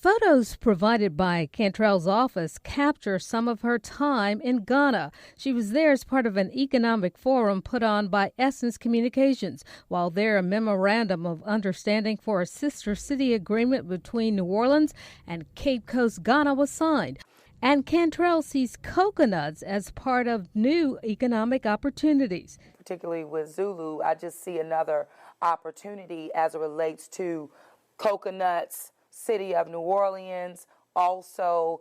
Photos provided by Cantrell's office capture some of her time in Ghana. She was there as part of an economic forum put on by Essence Communications. While there, a memorandum of understanding for a sister city agreement between New Orleans and Cape Coast, Ghana was signed. And Cantrell sees coconuts as part of new economic opportunities. Particularly with Zulu, I just see another opportunity as it relates to coconuts, city of New Orleans, also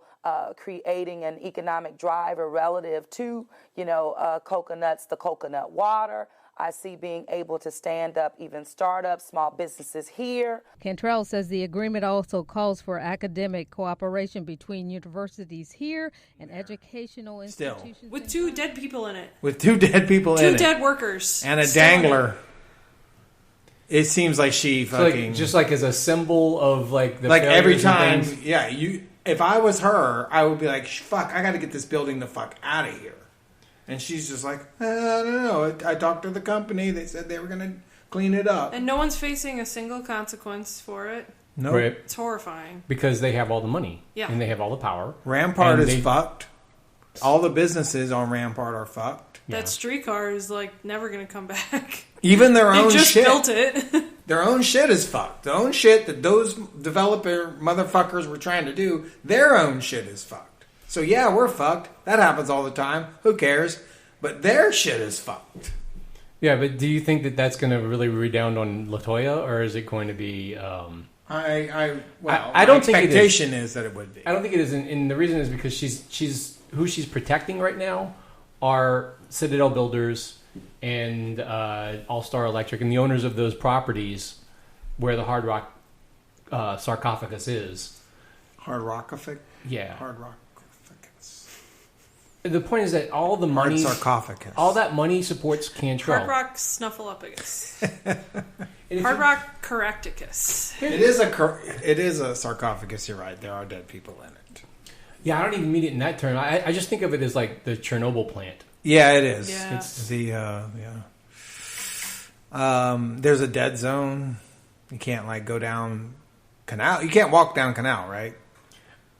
creating an economic driver relative to, coconuts, the coconut water. I see being able to stand up even startups, small businesses here. Cantrell says the agreement also calls for academic cooperation between universities here and educational institutions. With two dead people in it. Two dead workers. And a dangler. It seems like she fucking... just like as a symbol of like the... Like every time, if I was her, I would be like, fuck, I got to get this building the fuck out of here. And she's just like, I don't know. I talked to the company. They said they were going to clean it up. And no one's facing a single consequence for it. No. Right. It's horrifying. Because they have all the money. Yeah. And they have all the power. Rampart is fucked. All the businesses on Rampart are fucked. That streetcar is like never going to come back. Even their own shit. They just built it. Their own shit is fucked. The own shit that those developer motherfuckers were trying to do, their own shit is fucked. So yeah, we're fucked. That happens all the time. Who cares? But their shit is fucked. Yeah, but do you think that that's going to really redound on LaToya, or is it going to be... I don't think expectation is that it would be. I don't think it is, and the reason is because she's who she's protecting right now are Citadel Builders and All Star Electric and the owners of those properties where the Hard Rock sarcophagus is. Hard Rockific? Yeah. Hard Rock. The point is that all the money, sarcophagus, all that money supports Cantrell. Hard Rock Snuffleupagus. Hard Rock Caractacus. It is a sarcophagus. You're right. There are dead people in it. Yeah, I don't even mean it in that term. I just think of it as like the Chernobyl plant. Yeah, it is. Yeah. It's the there's a dead zone. You can't like go down canal. You can't walk down canal, right?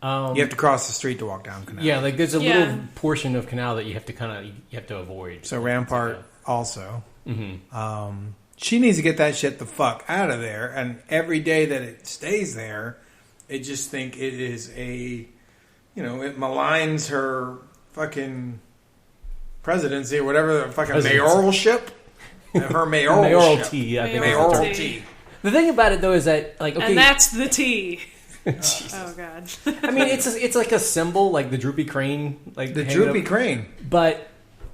You have to cross the street to walk down canal. Yeah, like there's a little portion of canal that you have to avoid. So Rampart also. Mm-hmm. She needs to get that shit the fuck out of there. And every day that it stays there, I just think it is it maligns her fucking presidency or whatever the fucking mayoralship. Her mayoralty. Mayoralty. The thing about it though is that and that's the T. Oh God! I mean, it's like a symbol, like the droopy crane, like the droopy crane. But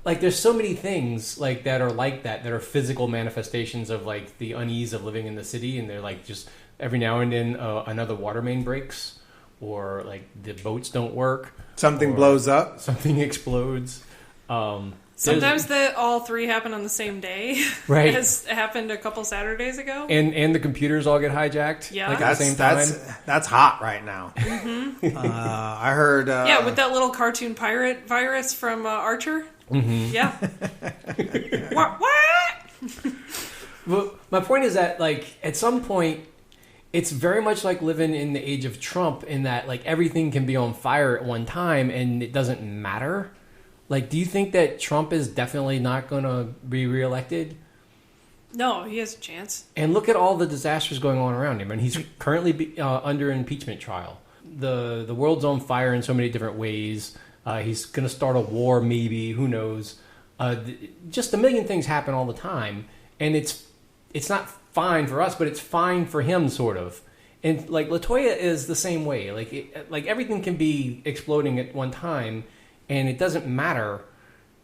like, there's so many things like that are physical manifestations of like the unease of living in the city, and they're like just every now and then another water main breaks, or like the boats don't work, something blows up, something explodes. Sometimes all three happen on the same day, right? As happened a couple Saturdays ago. And the computers all get hijacked, like at the same time. That's hot right now. Mm-hmm. I heard. With that little cartoon pirate virus from Archer. Mm-hmm. Yeah. What? Well, my point is that like at some point, it's very much like living in the age of Trump, in that like everything can be on fire at one time and it doesn't matter. Like, do you think that Trump is definitely not going to be reelected? No, he has a chance. And look at all the disasters going on around him. And he's currently under impeachment trial. The world's on fire in so many different ways. He's going to start a war, maybe. Who knows? Just a million things happen all the time. And it's not fine for us, but it's fine for him, sort of. And, like, LaToya is the same way. Like everything can be exploding at one time. And it doesn't matter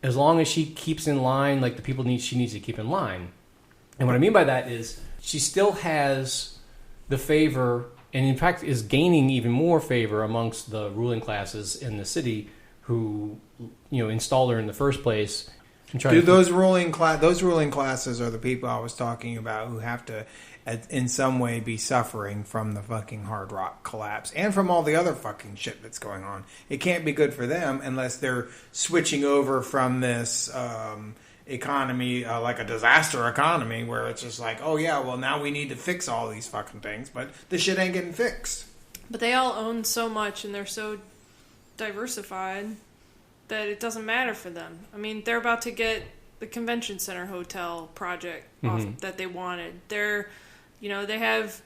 as long as she keeps in line, like the people she needs to keep in line. And what I mean by that is she still has the favor, and in fact is gaining even more favor amongst the ruling classes in the city who, installed her in the first place. Those ruling classes are the people I was talking about who have to, in some way, be suffering from the fucking Hard Rock collapse and from all the other fucking shit that's going on. It can't be good for them unless they're switching over from this economy, like a disaster economy, where it's just like, oh yeah, well now we need to fix all these fucking things, but the shit ain't getting fixed. But they all own so much, and they're so diversified that it doesn't matter for them. I mean, they're about to get the convention center hotel project off that they wanted. They're, they have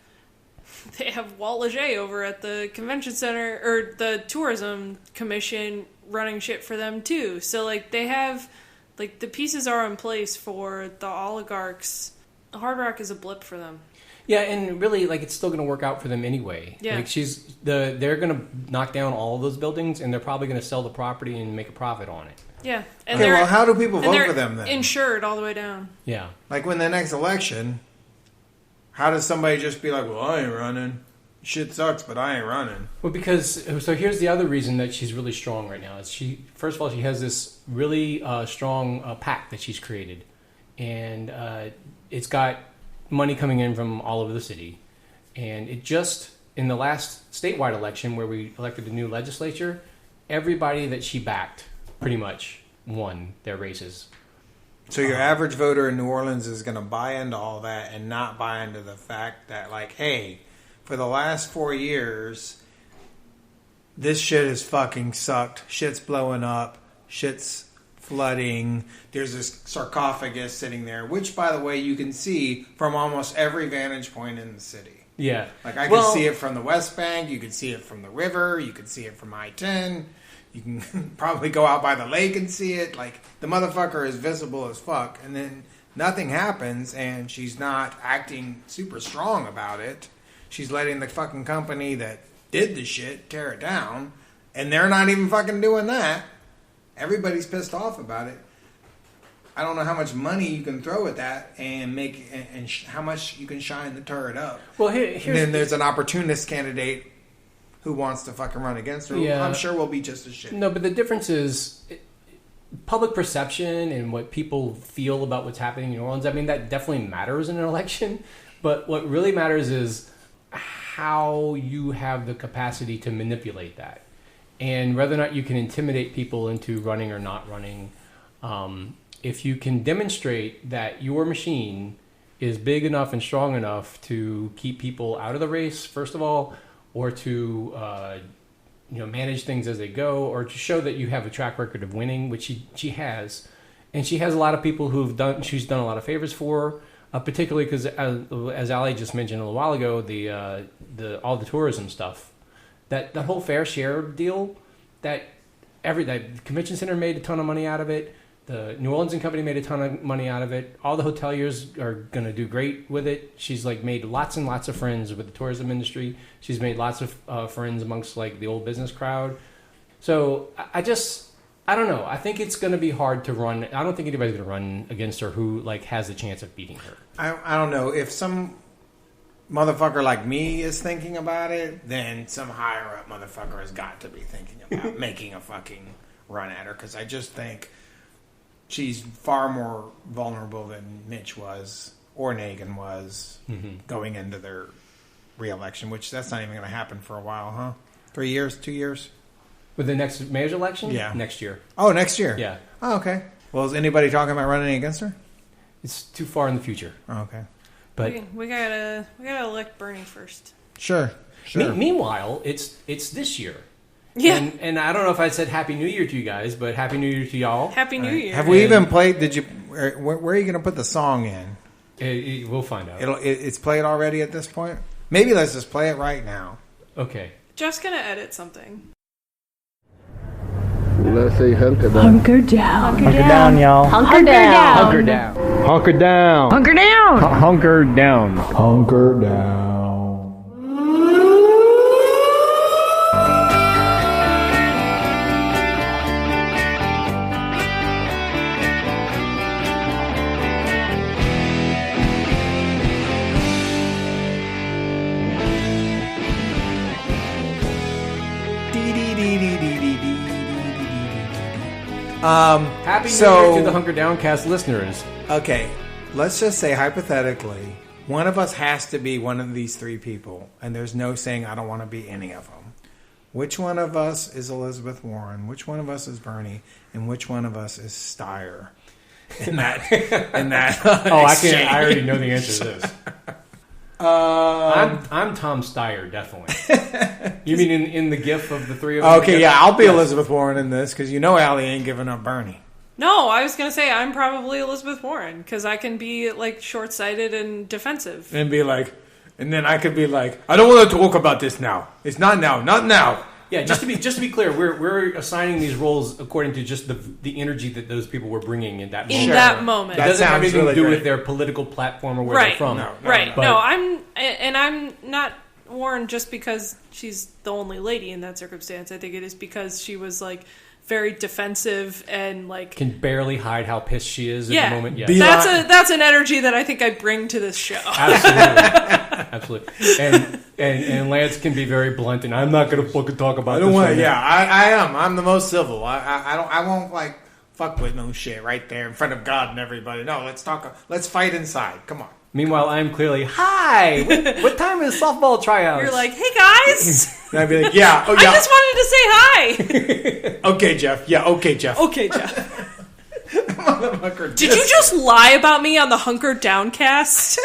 Walt Leger over at the convention center, or the tourism commission, running shit for them too. So like they have, like, the pieces are in place for the oligarchs. Hard Rock is a blip for them. Yeah, and really, like, it's still going to work out for them anyway. Yeah. Like, they're going to knock down all of those buildings, and they're probably going to sell the property and make a profit on it. Yeah. And okay, well, how do people vote for them then? Insured all the way down. Yeah. Like, when the next election, how does somebody just be like, well, I ain't running. Shit sucks, but I ain't running. Well, so here's the other reason that she's really strong right now. Is first of all, she has this really strong PAC that she's created. And it's got money coming in from all over the city. And it just, in the last statewide election where we elected a new legislature, everybody that she backed pretty much won their races. So your average voter in New Orleans is going to buy into all that and not buy into the fact that, like, hey, for the last 4 years, this shit has fucking sucked. Shit's blowing up. Shit's flooding. There's this sarcophagus sitting there, which, by the way, you can see from almost every vantage point in the city. Yeah. Like, I can see it from the West Bank. You can see it from the river. You can see it from I-10. You can probably go out by the lake and see it. Like, the motherfucker is visible as fuck. And then nothing happens, and she's not acting super strong about it. She's letting the fucking company that did the shit tear it down. And they're not even fucking doing that. Everybody's pissed off about it. I don't know how much money you can throw at that and how much you can shine the turret up. Well, and then there's an opportunist candidate who wants to fucking run against her. Yeah. I'm sure will be just as shit. No, but the difference is public perception and what people feel about what's happening in New Orleans. I mean, that definitely matters in an election. But what really matters is how you have the capacity to manipulate that. And whether or not you can intimidate people into running or not running. If you can demonstrate that your machine is big enough and strong enough to keep people out of the race, first of all, or to manage things as they go, or to show that you have a track record of winning, which she has. And she has a lot of people she's done a lot of favors for, particularly because, as Ali just mentioned a little while ago, all the tourism stuff. That whole fair share deal, that convention center made a ton of money out of it. The New Orleans and Company made a ton of money out of it. All the hoteliers are going to do great with it. She's made lots and lots of friends with the tourism industry. She's made lots of friends amongst the old business crowd. So I don't know. I think it's going to be hard to run. I don't think anybody's going to run against her who has the chance of beating her. I don't know. If some motherfucker like me is thinking about it, then some higher up motherfucker has got to be thinking about making a fucking run at her, because I just think she's far more vulnerable than Mitch was or Nagin was going into their re-election, which that's not even going to happen for a while, huh? 3 years, 2 years? With the next mayor's election? Yeah. Next year. Oh, next year? Yeah. Oh, okay. Well, is anybody talking about running against her? It's too far in the future. Oh, okay. But we gotta elect Bernie first. Sure. Meanwhile, it's this year. Yeah. And I don't know if I said Happy New Year to you guys, but Happy New Year to y'all. Happy New Year. Have we even played? Did you? Where are you going to put the song in? We'll find out. It's played already at this point. Maybe let's just play it right now. Okay. Jeff's gonna edit something. Let's say hunker down. Hunker down. Hunker down, y'all. Hunker down. Hunker down. Hunker down. Hunker down. Hunker down. Hunker down. Happy New Year to the Hunker Downcast listeners. Okay, let's just say hypothetically, one of us has to be one of these three people, and there's no saying I don't want to be any of them. Which one of us is Elizabeth Warren? Which one of us is Bernie? And which one of us is Steyer? In that. I already know the answer to this. I'm Tom Steyer, definitely. You mean in the gif of the three of them? Okay, yeah, I'll be Elizabeth Warren in this because you know Allie ain't giving up Bernie. No, I was going to say I'm probably Elizabeth Warren because I can be like short-sighted and defensive. And be like, and then I could be like, I don't want to talk about this now. It's not now, not now. Yeah, just to be clear, we're assigning these roles according to just the energy that those people were bringing in that moment. In that moment. It doesn't have anything really to do great. with their political platform or where they're from. No. No, I'm not Warren just because she's the only lady in that circumstance. I think it is because she was like very defensive and like Can barely hide how pissed she is at the moment. Yeah, that's an energy that I think I bring to this show. Absolutely. And Lance can be very blunt, and I'm not going to fucking talk about this. I am. I'm the most civil. I won't like fuck with no shit right there in front of God and everybody. No, let's talk. Let's fight inside. Come on. Meanwhile, I'm clearly, hi, what time is softball tryouts? You're like, hey guys. And I'd be like, yeah. Oh, yeah. I just wanted to say hi. Okay, Jeff. Yeah, okay, Jeff. Okay, Jeff. Motherfucker. Did you just lie about me on the Hunker Downcast?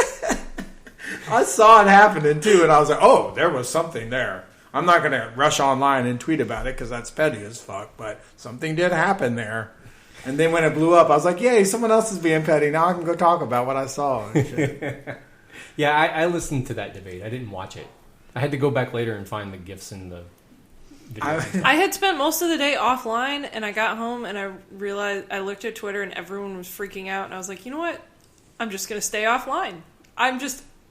I saw it happening too, and I was like, oh, there was something there. I'm not going to rush online and tweet about it because that's petty as fuck, but something did happen there. And then when it blew up, I was like, yay, someone else is being petty. Now I can go talk about what I saw. And shit. Yeah, I listened to that debate. I didn't watch it. I had to go back later and find the GIFs in the video. I had spent most of the day offline, and I got home, and I realized I looked at Twitter, and everyone was freaking out, and I was like, you know what? I'm just going to stay offline.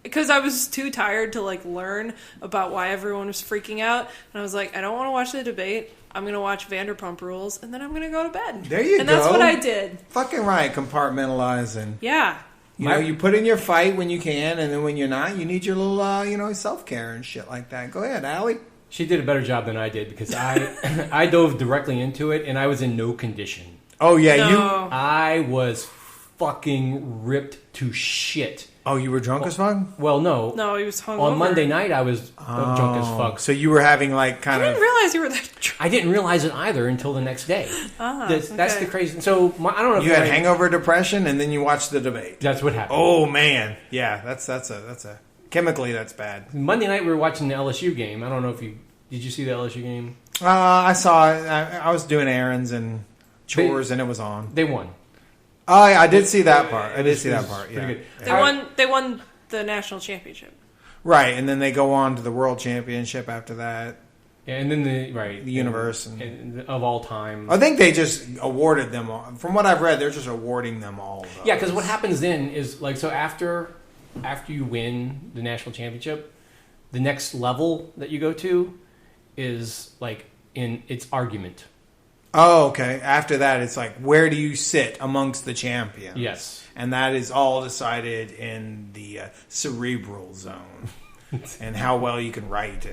Because I was too tired to like learn about why everyone was freaking out, and I was like, I don't want to watch the debate. I'm going to watch Vanderpump Rules, and then I'm going to go to bed. There you go. And that's what I did. Fucking right, compartmentalizing. Yeah. You know, you put in your fight when you can, and then when you're not, you need your little, self-care and shit like that. Go ahead, Allie. She did a better job than I did because I dove directly into it, and I was in no condition. Oh, yeah, No. I was fucking ripped to shit. Oh, you were drunk as fuck? Well, no. No, he was hungover. On Monday night, I was drunk as fuck. So you were having like I kind didn't of... realize you were that drunk. I didn't realize it either until the next day. That's the crazy... So, I don't know if You had hangover depression, and then you watched the debate. That's what happened. Oh, man. Yeah, that's a... Chemically, that's bad. Monday night, we were watching the LSU game. I don't know if you... Did you see the LSU game? I saw it. I was doing errands and chores, and it was on. They won. I did see that part. I did see that part, yeah. Pretty good. They won the national championship. Right, and then they go on to the world championship after that. Yeah, and then the universe. And of all time. I think they just awarded them all. From what I've read, they're just awarding them all. Yeah, because what happens then is, like, so after you win the national championship, the next level that you go to is, like, in its argument. Oh, okay. After that, it's like, where do you sit amongst the champions? Yes. And that is all decided in the cerebral zone. And how well you can write.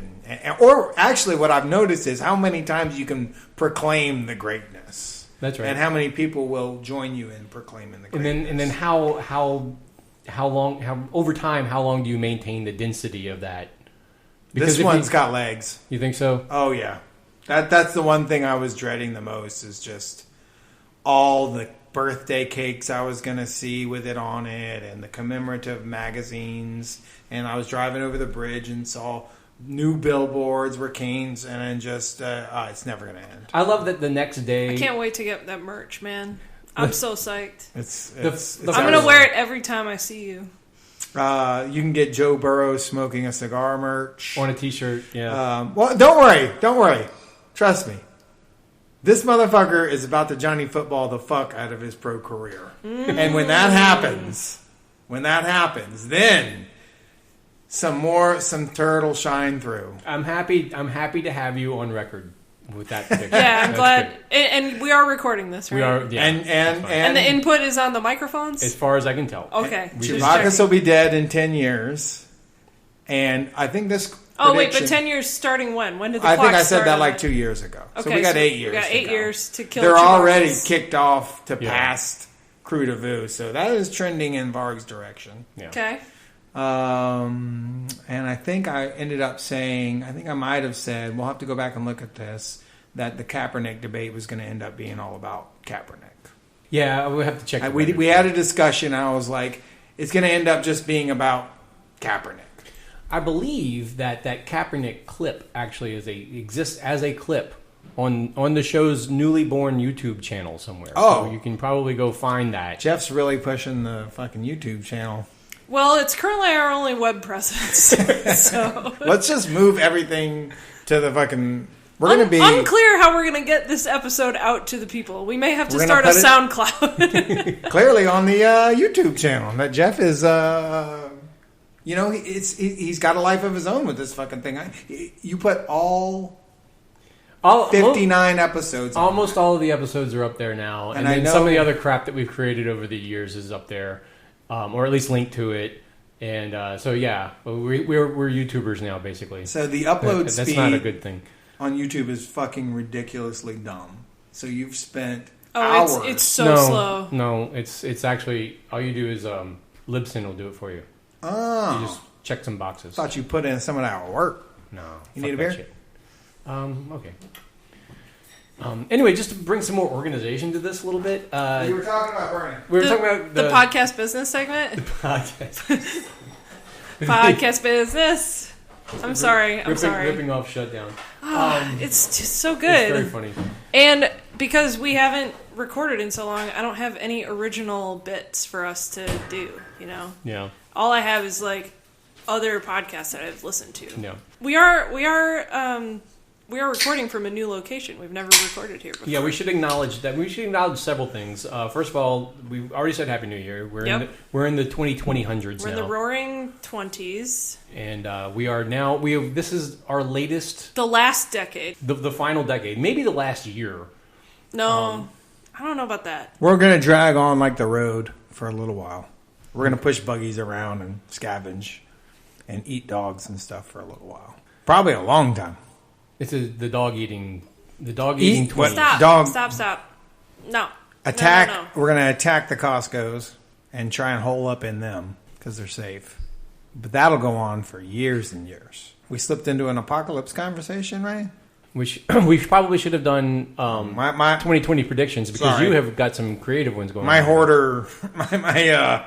Or actually, what I've noticed is how many times you can proclaim the greatness. That's right. And how many people will join you in proclaiming the greatness. And then how long over time, how long do you maintain the density of that? Because this one's got legs. You think so? Oh, yeah. That's the one thing I was dreading the most is just all the birthday cakes I was going to see with it on it and the commemorative magazines. And I was driving over the bridge and saw new billboards where Kane's and then just, it's never going to end. I love that the next day. I can't wait to get that merch, man. I'm so psyched. I'm going to wear it every time I see you. You can get Joe Burrow smoking a cigar merch. On a t-shirt, yeah. Well, don't worry. Trust me. This motherfucker is about to Johnny Football the fuck out of his pro career. And when that happens, then some turtle shine through. I'm happy to have you on record with that prediction. Yeah, I'm glad. And we are recording this, right? We are, yeah. And the input is on the microphones? As far as I can tell. Okay. Chewbacca will be dead in 10 years. And I think this... Oh, wait, but 10 years starting when? When did the clock start? I think I said that on like it? 2 years ago. Okay, so we got 8 years. We got 8 years to kill They're Chewbacca's. already kicked off to past Crew de Vue. So that is trending in Varg's direction. Yeah. Okay. And I think I ended up saying, I think I might have said, we'll have to go back and look at this, that the Kaepernick debate was going to end up being all about Kaepernick. Yeah, we'll have to check. We had a discussion. I was like, it's going to end up just being about Kaepernick. I believe that Kaepernick clip actually exists as a clip on the show's newly born YouTube channel somewhere. Oh. So you can probably go find that. Jeff's really pushing the fucking YouTube channel. Well, it's currently our only web presence. So Let's just move everything to the fucking... We're going to be... Unclear how we're going to get this episode out to the people. We may have to start a SoundCloud. clearly on the YouTube channel. That Jeff is... he's got a life of his own with this fucking thing. You put all 59 episodes on. Almost all of the episodes are up there now. And then some of the other crap that we've created over the years is up there. Or at least linked to it. And we're YouTubers now, basically. So the upload speed... That's not a good thing. On YouTube is fucking ridiculously dumb. So you've spent hours. It's so slow. No, it's actually all you do is Libsyn will do it for you. Oh, you just check some boxes. Thought you put in some of that work. No, you need a beer. Shit. Okay. Anyway, just to bring some more organization to this a little bit. You were talking about Bernie. We were talking about the podcast business segment. The podcast. Podcast business. I'm sorry. Ripping off Shutdown. It's just so good. It's very funny. And because we haven't recorded in so long, I don't have any original bits for us to do, you know? Yeah. All I have is like other podcasts that I've listened to. Yeah. We are recording from a new location. We've never recorded here before. Yeah, we should acknowledge that. We should acknowledge several things. First of all, we already said Happy New Year. We're in the 2020 hundreds now. We're in the roaring 20s. And we are now. This is our latest. The last decade. The final decade. Maybe the last year. No, I don't know about that. We're going to drag on like the road for a little while. We're going to push buggies around and scavenge and eat dogs and stuff for a little while. Probably a long time. It's the dog eating 20. Stop. No. Attack. No. We're going to attack the Costco's and try and hole up in them because they're safe. But that'll go on for years and years. We slipped into an apocalypse conversation, right? Which we probably should have done my 2020 predictions because you have got some creative ones going on. My hoarder, my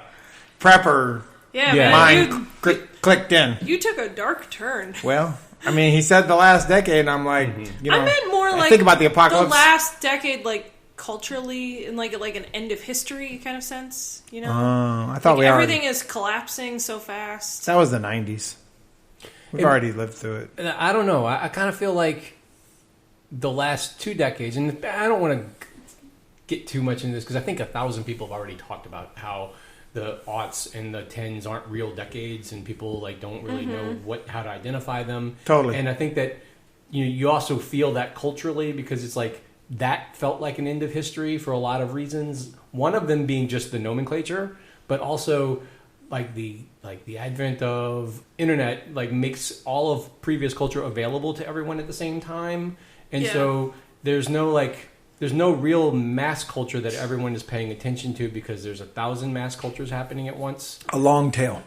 prepper mind clicked in. You took a dark turn. Well, I mean, he said the last decade, and I'm like, you know. I meant more like think about the apocalypse. The last decade, like culturally, in like an end of history kind of sense, you know? I thought everything is collapsing so fast. That was the 90s. We've already lived through it. I don't know. I kind of feel like the last 2 decades, and I don't want to get too much into this because I think 1,000 people have already talked about how the aughts and the tens aren't real decades, and people like don't really know how to identify them. Totally. And I think that you also feel that culturally because it's like that felt like an end of history for a lot of reasons. One of them being just the nomenclature, but also like the advent of internet like makes all of previous culture available to everyone at the same time. And so there's no real mass culture that everyone is paying attention to because there's 1,000 mass cultures happening at once. A long tail.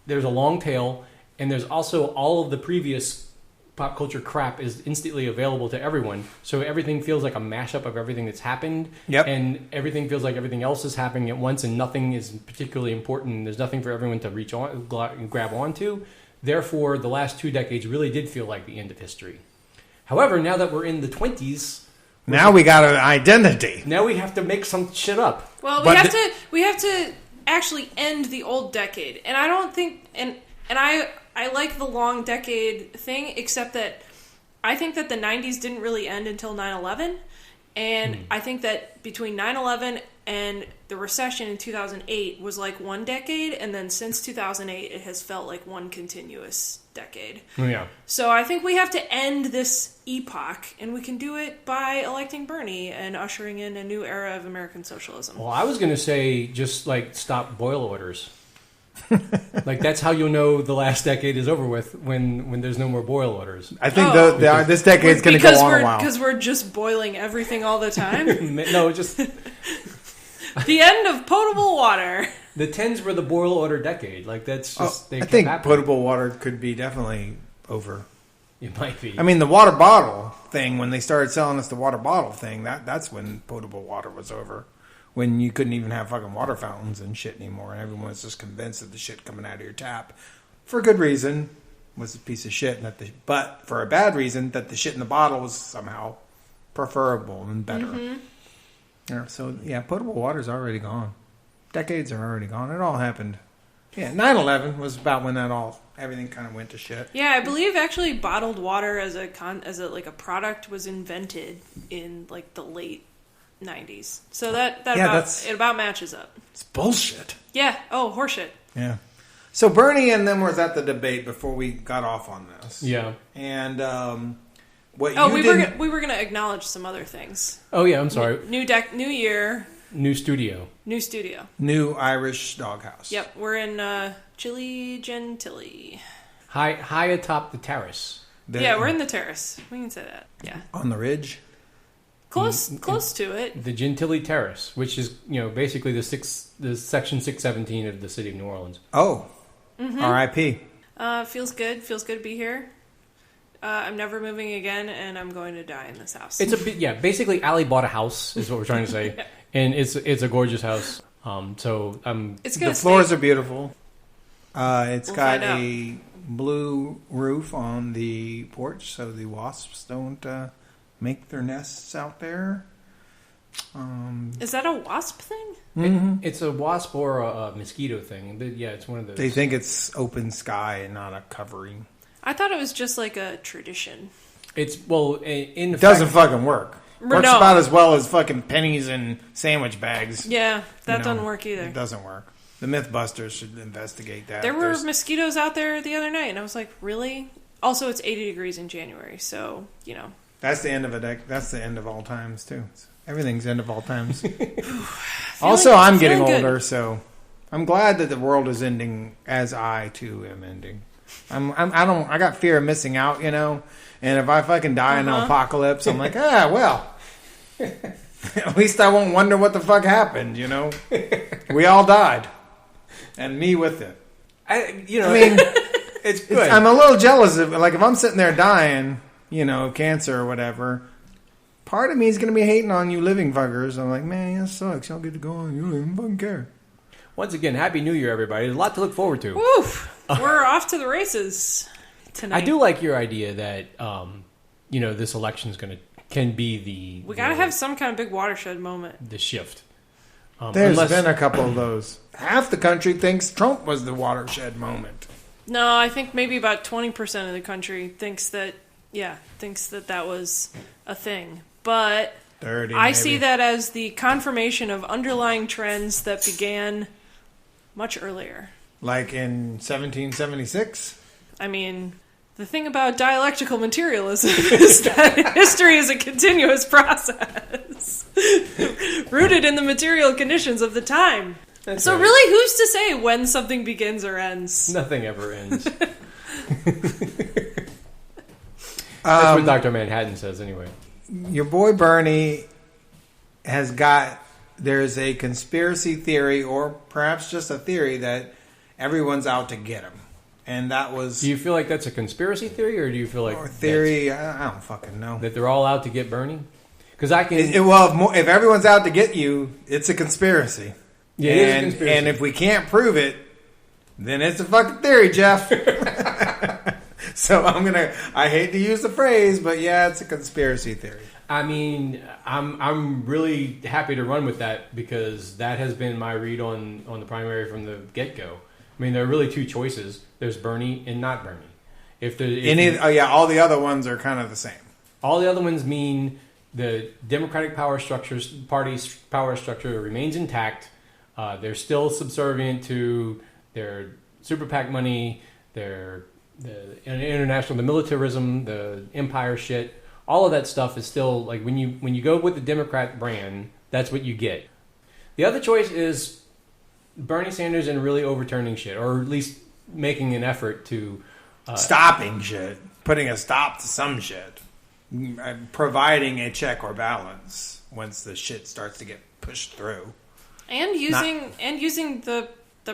There's a long tail, and there's also all of the previous pop culture crap is instantly available to everyone. So everything feels like a mashup of everything that's happened. Yep. And everything feels like everything else is happening at once, and nothing is particularly important. There's nothing for everyone to reach on, grab onto. Therefore, the last 2 decades really did feel like the end of history. However, now that we're in the 20s... Now we got an identity. Now we have to make some shit up. Well, we have to actually end the old decade. And I don't think... And I like the long decade thing, except that I think that the 90s didn't really end until 9/11. And I think that between 9/11 and the recession in 2008 was like 1 decade, and then since 2008 it has felt like one continuous decade. Yeah. So I think we have to end this epoch, and we can do it by electing Bernie and ushering in a new era of American socialism. Well, I was going to say just like stop boil orders. Like that's how you'll know the last decade is over with when there's no more boil orders. I think this decade's going to go on a while. Because we're just boiling everything all the time? No, just... The end of potable water. The 10s were the boil order decade. Like that's just... I think potable water could be definitely over. It might be. I mean, the water bottle thing, when they started selling us the water bottle thing, that's when potable water was over. When you couldn't even have fucking water fountains and shit anymore, and everyone was just convinced of the shit coming out of your tap for good reason. was a piece of shit, and but for a bad reason, that the shit in the bottle was somehow preferable and better. Mm-hmm. Yeah, so, yeah, potable water's already gone. Decades are already gone. It all happened. Yeah, 9/11 was about when everything kind of went to shit. Yeah, I believe actually bottled water as a product was invented in like the late 90s. So that about matches up. It's bullshit. Yeah. Oh, horseshit. Yeah. So Bernie and them was at the debate before we got off on this. Yeah. And we were gonna acknowledge some other things. Oh yeah, I'm sorry. New year. New studio. New Irish doghouse. Yep, we're in Chili Gentilly. High atop the terrace. We're in the terrace. We can say that. Yeah. On the ridge. Close to it. The Gentilly Terrace, which is basically the section 617 of the city of New Orleans. Oh. Mm-hmm. R.I.P. Feels good. Feels good to be here. I'm never moving again, and I'm going to die in this house. It's basically Allie bought a house, is what we're trying to say. Yeah. And it's a gorgeous house. The floors are beautiful. It's got a blue roof on the porch, so the wasps don't make their nests out there. Is that a wasp thing? Mm-hmm. It's a wasp or a mosquito thing. But yeah, it's one of those. They think it's open sky and not a covering. I thought it was just like a tradition. It doesn't fucking work. Works about as well as fucking pennies and sandwich bags. Yeah, that doesn't work either. It doesn't work. The Mythbusters should investigate that. There were mosquitoes out there the other night, and I was like, really? Also, it's 80 degrees in January, so, That's the end of That's the end of all times, too. Everything's the end of all times. Also, I'm getting older, so I'm glad that the world is ending as I, too, am ending. I got fear of missing out, and if I fucking die in an apocalypse, I'm like, well, at least I won't wonder what the fuck happened, We all died. And me with it. It's good. I'm a little jealous of, if I'm sitting there dying, cancer or whatever, part of me is going to be hating on you living fuckers. I'm like, man, that sucks. Y'all get to go on. You don't even fucking care. Once again, Happy New Year, everybody. There's a lot to look forward to. Woof! We're off to the races tonight. I do like your idea that, this election can be the... We got to have some kind of big watershed moment. The shift. There's been a couple of those. Half the country thinks Trump was the watershed moment. No, I think maybe about 20% of the country thinks that was a thing. But 30, I see that as the confirmation of underlying trends that began much earlier. Like in 1776? I mean, the thing about dialectical materialism is that history is a continuous process rooted in the material conditions of the time. That's right. Really, who's to say when something begins or ends? Nothing ever ends. That's what Dr. Manhattan says anyway. Your boy Bernie there's a conspiracy theory, or perhaps just a theory, that everyone's out to get him. And that was... Do you feel like that's a conspiracy theory, or do you feel like... Or theory, I don't fucking know. That they're all out to get Bernie? Because I can... if everyone's out to get you, it's a conspiracy. Yeah, it is a conspiracy. And if we can't prove it, then it's a fucking theory, Jeff. So I hate to use the phrase, but yeah, it's a conspiracy theory. I mean, I'm really happy to run with that, because that has been my read on the primary from the get-go. I mean, there are really two choices. There's Bernie and not Bernie. All the other ones are kind of the same. All the other ones mean the Democratic party's power structure remains intact. They're still subservient to their super PAC money, the international, the militarism, the empire shit. All of that stuff is still, like, when you go with the Democrat brand, that's what you get. The other choice is Bernie Sanders and really overturning shit, or at least making an effort to... stopping shit. Putting a stop to some shit. Providing a check or balance once the shit starts to get pushed through. And using the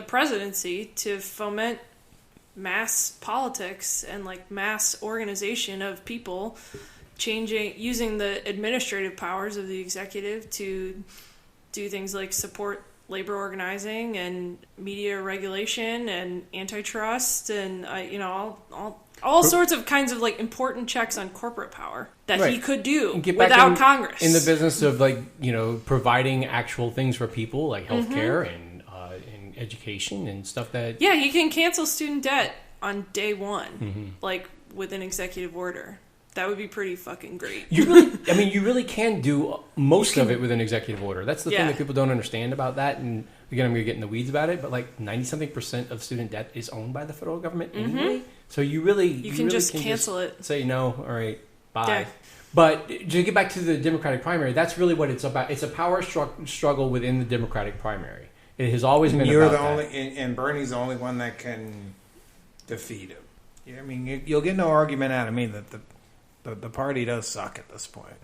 presidency to foment mass politics and mass organization of people, using the administrative powers of the executive to do things like support labor organizing and media regulation and antitrust and all all sorts of kinds of like important checks on corporate power that Right. he could do And get back without Congress. in the business of like providing actual things for people like healthcare and education and stuff that. Yeah, he can cancel student debt on day one, like with an executive order. That would be pretty fucking great. You really can do most of it with an executive order. That's the thing that people don't understand about that. And again, I'm going to get in the weeds about it, but like 90-something% of student debt is owned by the federal government anyway. So you can just cancel it. Say no, all right, bye. Yeah. But to get back to the Democratic primary, that's really what it's about. It's a power struggle within the Democratic primary. It has always been. You're about the that. only, and Bernie's the only one that can defeat him. Yeah, I mean, you'll get no argument out of me that the party does suck at this point.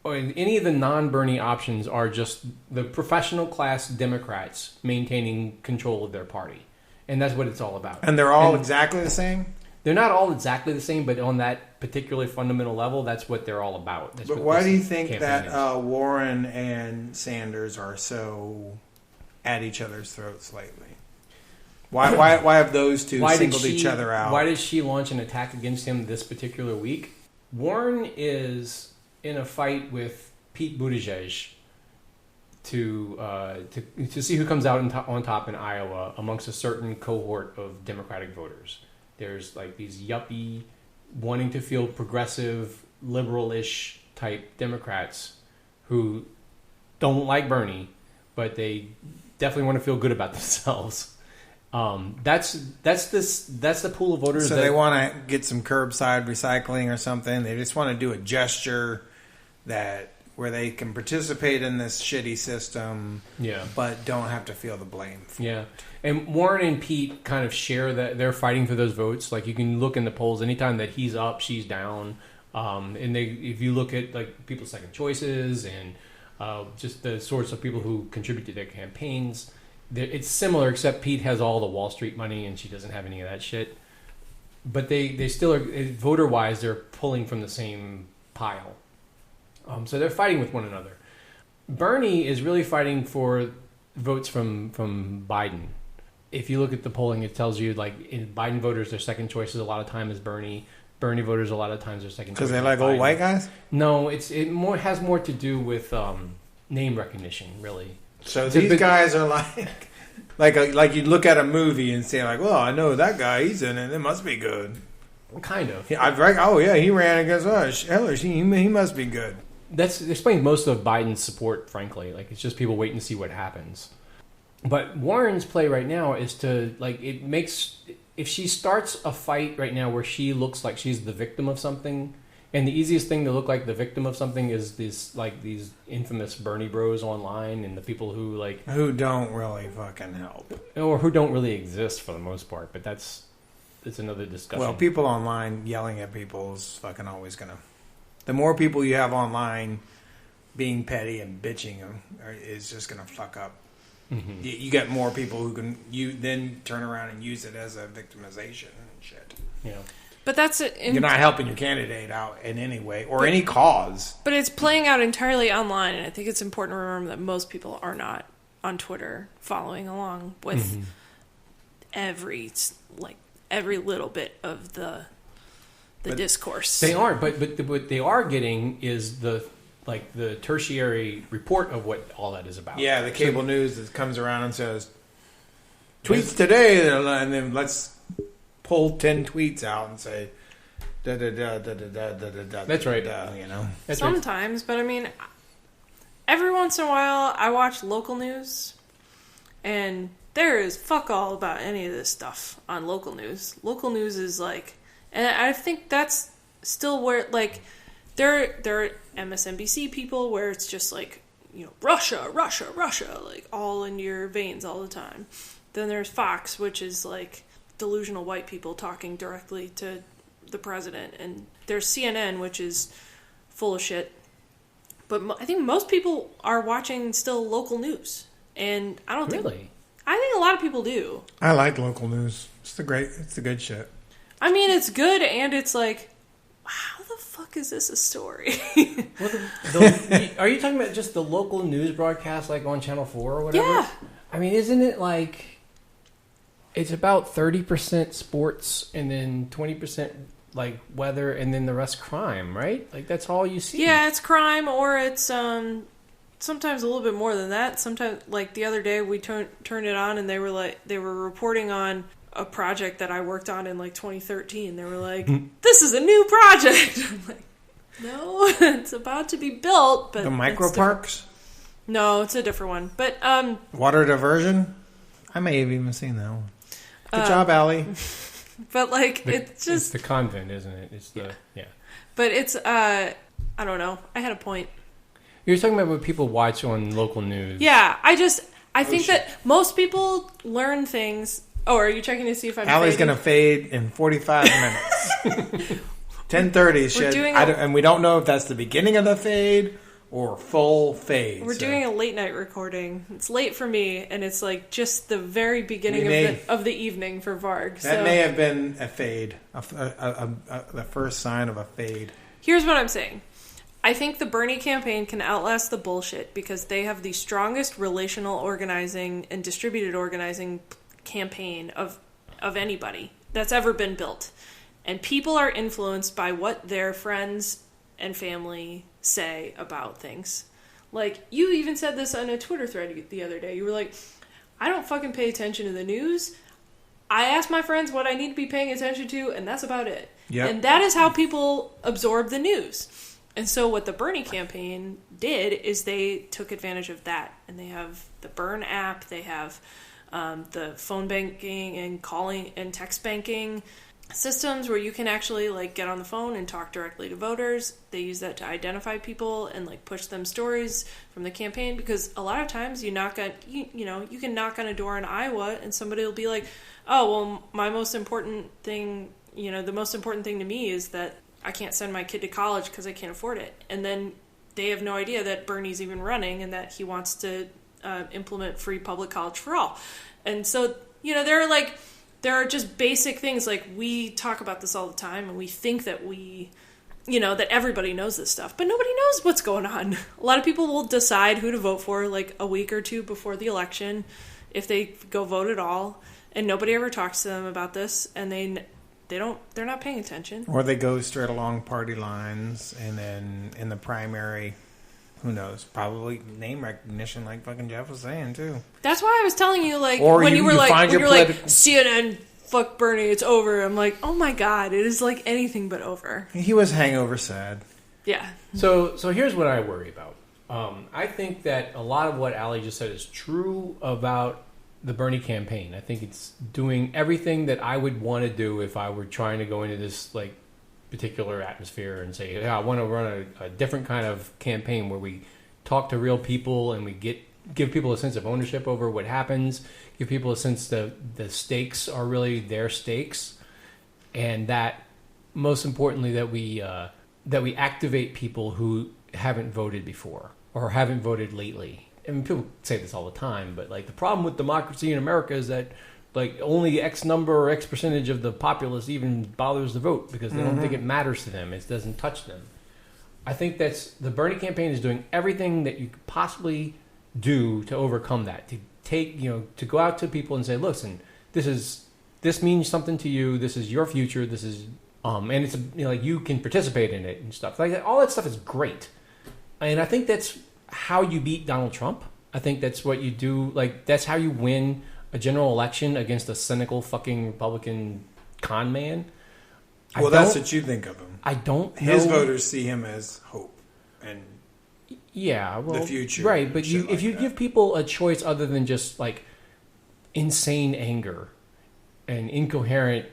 And any of the non-Bernie options are just the professional class Democrats maintaining control of their party, and that's what it's all about. And they're all exactly the same. They're not all exactly the same, but on that particularly fundamental level, that's what they're all about. That's But why do you think that Warren and Sanders are so at each other's throats lately? Why have those two singled each other out? Why did she launch an attack against him this particular week? Warren is in a fight with Pete Buttigieg to see who comes out on top in Iowa amongst a certain cohort of Democratic voters. There's like these yuppie, wanting to feel progressive, liberal-ish type Democrats who don't like Bernie, but they definitely want to feel good about themselves. That's the pool of voters. So they want to get some curbside recycling or something. They just want to do a gesture where they can participate in this shitty system, but don't have to feel the blame. And Warren and Pete kind of share that they're fighting for those votes. Like you can look in the polls, anytime that he's up, she's down. And if you look at like people's second choices and just the sorts of people who contribute to their campaigns, it's similar, except Pete has all the Wall Street money and she doesn't have any of that shit. But they still are, voter-wise, they're pulling from the same pile. So they're fighting with one another. Bernie is really fighting for votes from Biden. If you look at the polling, it tells you like in Biden voters, their second choices a lot of time is Bernie. Bernie voters a lot of times their second choice. Because they like old white guys? No, it has more to do with name recognition, really. So these guys are like you look at a movie and say like, well, I know that guy, he's in it. It must be good. Kind of. Yeah, he ran against us. He must be good. That explains most of Biden's support, frankly. Like it's just people waiting to see what happens. But Warren's play right now is to like if she starts a fight right now where she looks like she's the victim of something, and the easiest thing to look like the victim of something is these infamous Bernie bros online and the people who don't really fucking help or who don't really exist for the most part. But it's another discussion. Well, people online yelling at people is fucking always gonna. The more people you have online being petty and bitching is just gonna fuck up. Mm-hmm. You get more people who can then turn around and use it as a victimization and shit. Yeah. But that's you're not helping your candidate out in any way or any cause. But it's playing out entirely online, and I think it's important to remember that most people are not on Twitter following along with every little bit of the discourse. They are, but what they are getting is the tertiary report of what all that is about. Yeah, the cable news that comes around and says tweets today, and then let's pull 10 tweets out and say da da da da da da da da. That's right. You know, that's sometimes, but I mean, every once in a while, I watch local news, and there is fuck all about any of this stuff on local news. Local news is like, and I think that's still where like there are MSNBC people where it's just like, Russia, like all in your veins all the time. Then there's Fox, which is like delusional white people talking directly to the president, and there's CNN, which is full of shit. But I think most people are watching still local news, and I don't think I think a lot of people do. I like local news. It's the good shit. I mean, it's good, and it's like, how the fuck is this a story? Are you talking about just the local news broadcast, like on Channel 4 or whatever? Yeah. I mean, isn't it like it's about 30% sports and then 20% like weather, and then the rest crime, right? Like that's all you see. Yeah, it's crime, or it's sometimes a little bit more than that. Sometimes, like the other day, we turned it on, and they were reporting on a project that I worked on in like 2013. They were like, "This is a new project." I'm like, "No, it's about to be built." But the micro parks. No, it's a different one. But water diversion. I may have even seen that one. Good job, Allie. But like, it's just the convent, isn't it? It's the But it's I don't know. I had a point. You're talking about what people watch on local news. Yeah, I think that most people learn things. Oh, are you checking to see if I'm Allie's fading? going to fade in 45 minutes. 10:30 should. And we don't know if that's the beginning of the fade or full fade. We're doing a late night recording. It's late for me, and it's like just the very beginning of the evening for Varg. That may have been a fade, the first sign of a fade. Here's what I'm saying. I think the Bernie campaign can outlast the bullshit because they have the strongest relational organizing and distributed organizing campaign of anybody that's ever been built. And people are influenced by what their friends and family say about things. Like, you even said this on a Twitter thread the other day. You were like, I don't fucking pay attention to the news. I ask my friends what I need to be paying attention to, and that's about it. Yep. And that is how people absorb the news. And so what the Bernie campaign did is they took advantage of that. And they have the Burn app, they have the phone banking and calling and text banking systems where you can actually like get on the phone and talk directly to voters. They use that to identify people and like push them stories from the campaign, because a lot of times you can knock on a door in Iowa and somebody will be like, oh, well, the most important thing to me is that I can't send my kid to college because I can't afford it. And then they have no idea that Bernie's even running and that he wants to implement free public college for all. And so, there are just basic things, like we talk about this all the time and we think that that everybody knows this stuff, but nobody knows what's going on. A lot of people will decide who to vote for like a week or two before the election, if they go vote at all, and nobody ever talks to them about this, and they're not paying attention. Or they go straight along party lines, and then in the primary, who knows? Probably name recognition, like fucking Jeff was saying too. That's why I was telling you, like, or when you were like CNN, fuck Bernie, it's over. I'm like, oh my god, it is like anything but over. He was hangover sad. Yeah. So here's what I worry about. I think that a lot of what Allie just said is true about the Bernie campaign. I think it's doing everything that I would want to do if I were trying to go into this like particular atmosphere and say, yeah, I want to run a different kind of campaign where we talk to real people and we give people a sense of ownership over what happens, give people a sense that the stakes are really their stakes, and that most importantly that we activate people who haven't voted before or haven't voted lately. I mean, people say this all the time, but like the problem with democracy in America is that like only X number or X percentage of the populace even bothers to vote because they don't think it matters to them. It doesn't touch them. I think the Bernie campaign is doing everything that you could possibly do to overcome that. To take, to go out to people and say, listen, this means something to you. This is your future. This is, and it's like you can participate in it and stuff like that. All that stuff is great, and I think that's how you beat Donald Trump. I think that's what you do. Like that's how you win a general election against a cynical fucking Republican con man. Well, that's what you think of him. I don't know. His voters see him as hope and the future. Right, but if you give people a choice other than just like insane anger and incoherent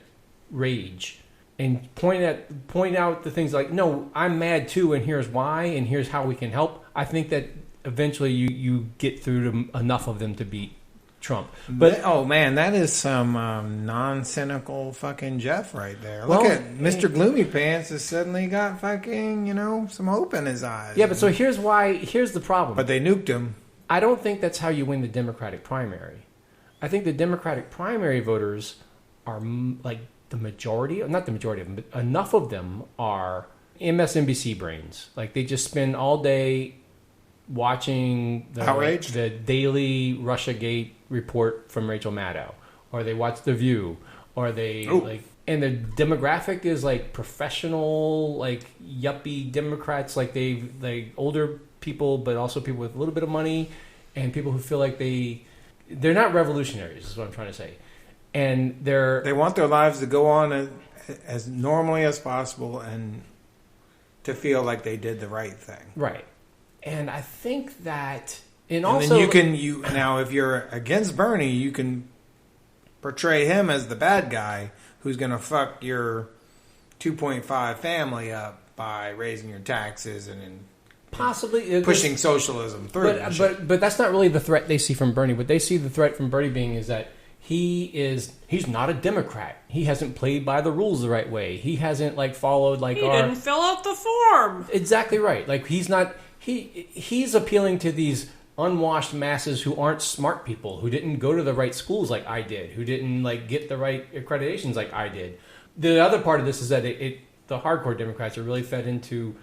rage and point out the things like, no, I'm mad too and here's why and here's how we can help, I think that eventually you get through to enough of them to beat Trump. But oh man, that is some non-cynical fucking Jeff right there. Look at Mr. Gloomy Pants has suddenly got fucking some hope in his eyes. Yeah, but so here's the problem. But they nuked him. I don't think that's how you win the Democratic primary. I think the Democratic primary voters are like the majority, not the majority of them, but enough of them are MSNBC brains. Like they just spend all day watching the daily Russiagate report from Rachel Maddow, or they watch The View, or they and the demographic is like professional, like yuppie Democrats, like they older people, but also people with a little bit of money, and people who feel like they're not revolutionaries, is what I'm trying to say. And they want their lives to go on as normally as possible and to feel like they did the right thing. Right. And I think that, and also, then now if you're against Bernie, you can portray him as the bad guy who's going to fuck your 2.5 family up by raising your taxes and possibly pushing socialism through. But that's not really the threat they see from Bernie. What they see the threat from Bernie being is that he's not a Democrat. He hasn't played by the rules the right way. He hasn't followed He didn't fill out the form. Exactly right. He's appealing to these unwashed masses who aren't smart people, who didn't go to the right schools like I did, who didn't get the right accreditations like I did. The other part of this is that the hardcore Democrats are really fed into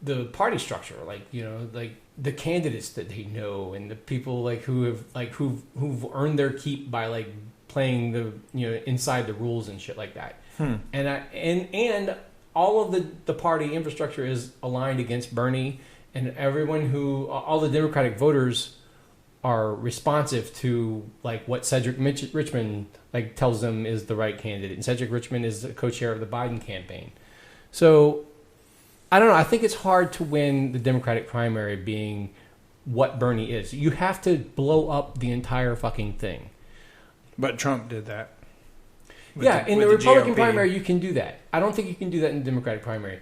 the party structure, the candidates that they know and the people who've earned their keep by playing the inside the rules and shit like that. And all of the party infrastructure is aligned against Bernie, and all the Democratic voters are responsive to what Cedric Richmond tells them is the right candidate, and Cedric Richmond is the co-chair of the Biden campaign. So I don't know. I think it's hard to win the Democratic primary being what Bernie is. You have to blow up the entire fucking thing. But Trump did that. In the Republican primary, you can do that. I don't think you can do that in the Democratic primary.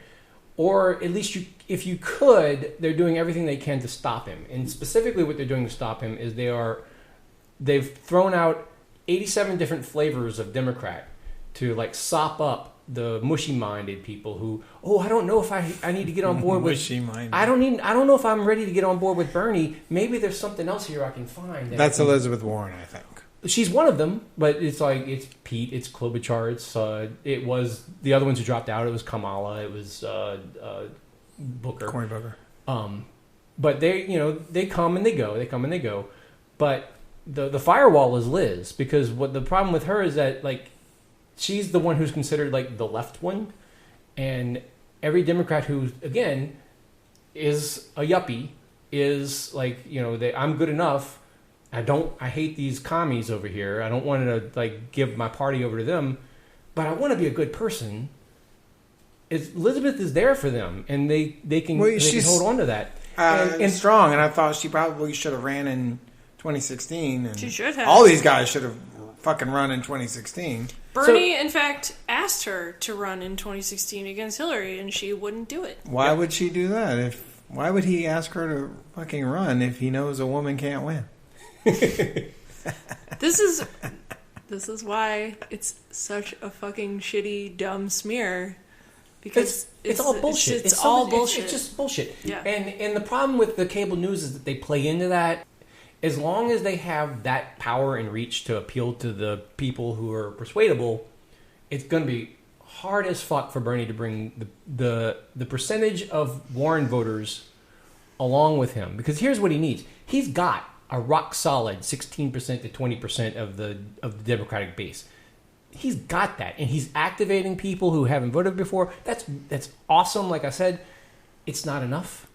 Or at least if you could, they're doing everything they can to stop him. And specifically what they're doing to stop him is they've thrown out 87 different flavors of Democrat to sop up the mushy-minded people who, I don't know if I need to get on board with mushy-minded. I don't know if I'm ready to get on board with Bernie. Maybe there's something else here I can find. That's Elizabeth Warren, I think. She's one of them, but it's Pete, it's Klobuchar, it was the other ones who dropped out. It was Kamala, it was Booker, Cory Booker. But they come and they go. But the firewall is Liz, because what the problem with her is that she's the one who's considered the left one, and every Democrat who again is a yuppie is I'm good enough. I hate these commies over here. I don't want to give my party over to them, but I want to be a good person. Elizabeth is there for them, and they can hold on to that. And strong, and I thought she probably should have ran in 2016. And she should have. All these guys should have fucking run in 2016. Bernie, in fact, asked her to run in 2016 against Hillary, and she wouldn't do it. Why would she do that? Why would he ask her to fucking run if he knows a woman can't win? This is why it's such a fucking shitty, dumb smear. Because it's all bullshit. It's all bullshit. It's just bullshit. Yeah. And the problem with the cable news is that they play into that. As long as they have that power and reach to appeal to the people who are persuadable, it's going to be hard as fuck for Bernie to bring the percentage of Warren voters along with him. Because here's what he needs. He's got a rock solid 16% to 20% of the Democratic base. He's got that, and he's activating people who haven't voted before. That's awesome. Like I said, it's not enough.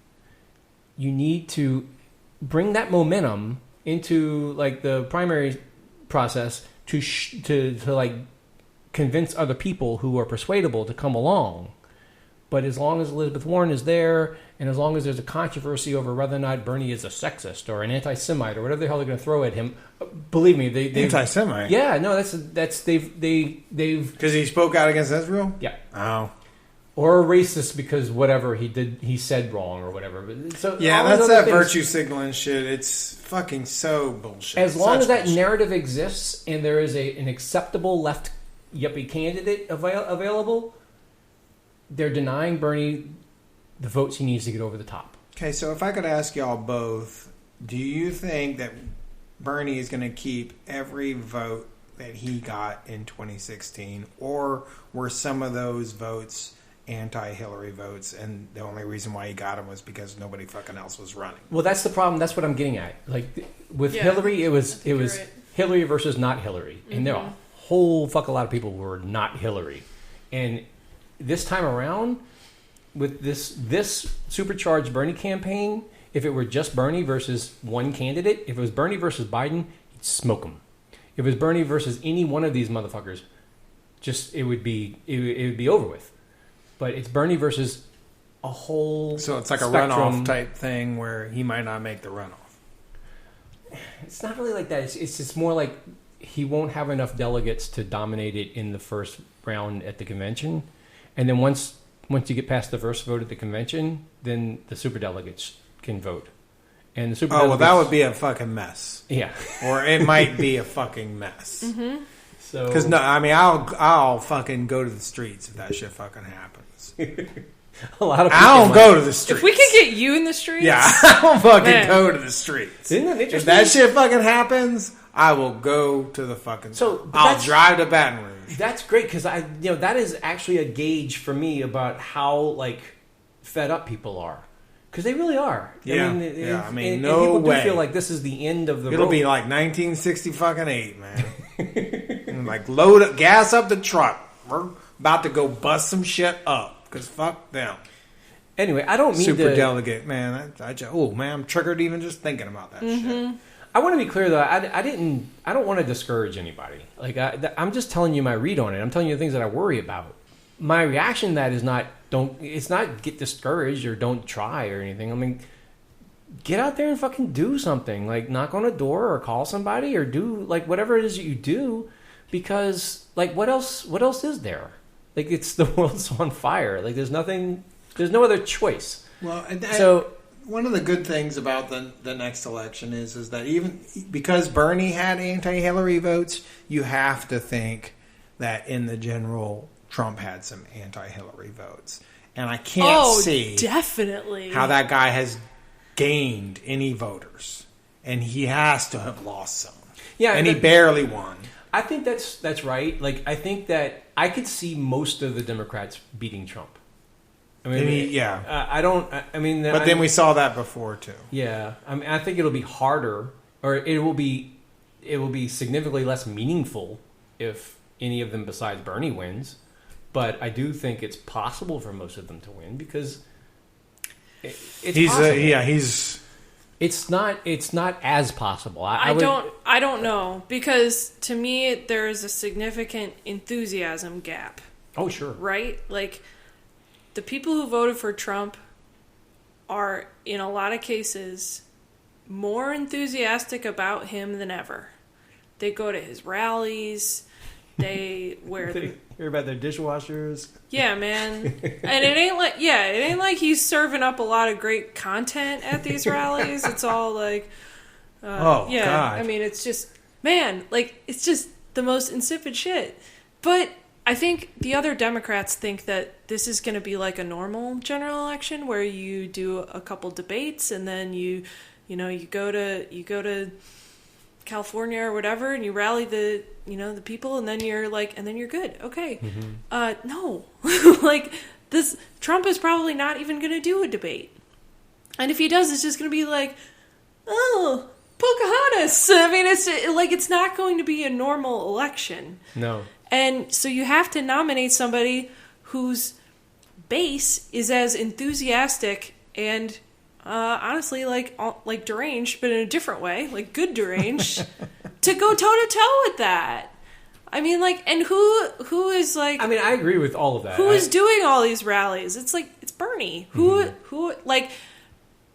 You need to bring that momentum into the primary process to convince other people who are persuadable to come along. But as long as Elizabeth Warren is there, and as long as there's a controversy over whether or not Bernie is a sexist or an anti-Semite or whatever the hell they're going to throw at him, believe me, they anti-Semite. Yeah, no, they've because he spoke out against Israel. Yeah. Oh. Or a racist because whatever he said wrong or whatever. But so yeah, that's that virtue signaling shit. It's fucking so bullshit. As long as that narrative exists and there is an acceptable left yuppie candidate available, they're denying Bernie the votes he needs to get over the top. Okay, so if I could ask y'all both, do you think that Bernie is going to keep every vote that he got in 2016, or were some of those votes anti-Hillary votes, and the only reason why he got them was because nobody fucking else was running? Well, that's the problem. That's what I'm getting at. With Hillary, it was right. Hillary versus not Hillary, and they're a whole fuck a lot of people were not Hillary. And this time around, with this supercharged Bernie campaign, if it were just Bernie versus one candidate, if it was Bernie versus Biden, he'd smoke him. If it was Bernie versus any one of these motherfuckers, it would be over with. But it's Bernie versus a whole So it's like spectrum. a runoff type thing where he might not make the runoff. It's not really like that. It's just more like he won't have enough delegates to dominate it in the first round at the convention. And then once you get past the first vote at the convention, then the superdelegates can vote. And the superdelegates... Oh, well, that would be a fucking mess. Yeah. Or it might be a fucking mess. Mm-hmm. So... Because, no, I mean, I'll fucking go to the streets if that shit fucking happens. A lot of people I don't go to the streets. If we could get you in the streets, Yeah, I don't fucking Man. go to the streets. Isn't that interesting? If that shit fucking happens, I will go to the fucking. So, but I'll that's- drive to Baton Rouge. That's great because that is actually a gauge for me about how fed up people are, because they really are. Yeah, I I mean, and no people way. do feel like this is the end of the. It'll road. be like 1968, man. And load up, gas up the truck. We're about to go bust some shit up because fuck them. Anyway, I don't mean Super to. delegate, man. I'm triggered even just thinking about that shit. I want to be clear though. I don't want to discourage anybody. I'm just telling you my read on it. I'm telling you the things that I worry about. My reaction to that is not get discouraged or don't try or anything. I mean, get out there and fucking do something. Like knock on a door or call somebody or do whatever it is that you do, because what else is there? It's the world's on fire. There's nothing. There's no other choice. Well, So one of the good things about the next election is that even because Bernie had anti-Hillary votes, you have to think that in the general, Trump had some anti-Hillary votes. And I can't see definitely how that guy has gained any voters. And he has to have lost some. Yeah, and he barely won. I think that's right. I think that I could see most of the Democrats beating Trump. I mean, yeah. I don't. I mean, But then we saw that before too. Yeah, I mean, I think it'll be harder, or it will be significantly less meaningful if any of them besides Bernie wins. But I do think it's possible for most of them to win because it's possible. It's not as possible. I don't know, because to me there is a significant enthusiasm gap. Oh, sure. Right? The people who voted for Trump are, in a lot of cases, more enthusiastic about him than ever. They go to his rallies. They wear They hear about their dishwashers. Yeah, man. And it ain't like he's serving up a lot of great content at these rallies. It's all God. I mean, it's just, man, it's just the most insipid shit. But I think the other Democrats think that this is going to be like a normal general election where you do a couple debates and then you go to California or whatever and you rally the people and then you're good. Okay. Mm-hmm. No. Trump is probably not even going to do a debate. And if he does, it's just going to be oh, Pocahontas. I mean, it's not going to be a normal election. No. And so you have to nominate somebody whose base is as enthusiastic and honestly like deranged, but in a different way, good deranged, to go toe to toe with that. I mean, and who is I mean, I agree with all of that. Who is doing all these rallies? It's it's Bernie. Mm-hmm. Who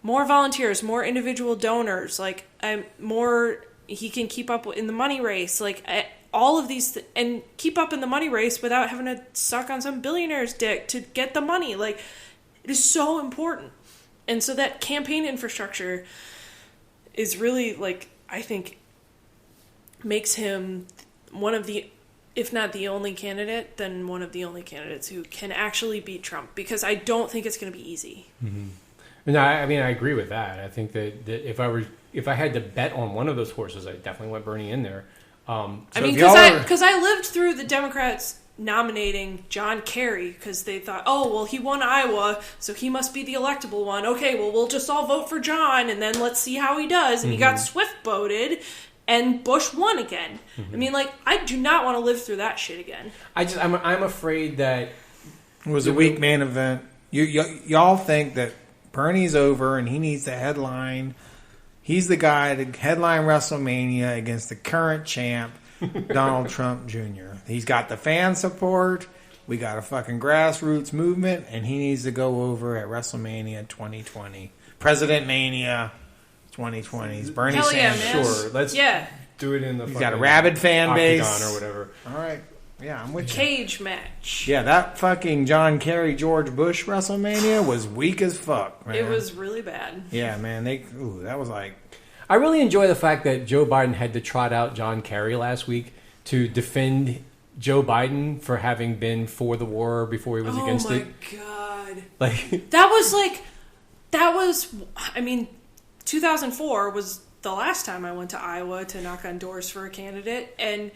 more volunteers, more individual donors, more he can keep up in the money race, all of these and keep up in the money race without having to suck on some billionaire's dick to get the money. It is so important. And so that campaign infrastructure is really I think makes him one of the, if not the only candidate, then one of the only candidates who can actually beat Trump, because I don't think it's going to be easy. Mm-hmm. No, I mean, I agree with that. I think that if I had to bet on one of those horses, I definitely want Bernie in there. Because I lived through the Democrats nominating John Kerry because they thought, oh, well, he won Iowa, so he must be the electable one. Okay, well, we'll just all vote for John, and then let's see how he does. And he got swift voted, and Bush won again. I mean, like, I do not want to live through that shit again. I'm afraid that it was a weak main event. Y'all think that Bernie's over and he needs to headline. He's the guy to headline WrestleMania against the current champ, Donald Trump Jr. He's got the fan support. We got a fucking grassroots movement, and he needs to go over at WrestleMania 2020. President Mania 2020. Bernie Hell yeah, Sanders. man. sure, let's do it in the. He's got a rabid fan base or whatever. All right, yeah, I'm with you. Cage match. Yeah, that fucking John Kerry George Bush WrestleMania was weak as fuck, man. It was really bad. Yeah, man. That was like. I really enjoy the fact that Joe Biden had to trot out John Kerry last week to defend Joe Biden for having been for the war before he was against it. Oh my god! Like that was. I mean, 2004 was the last time I went to Iowa to knock on doors for a candidate, and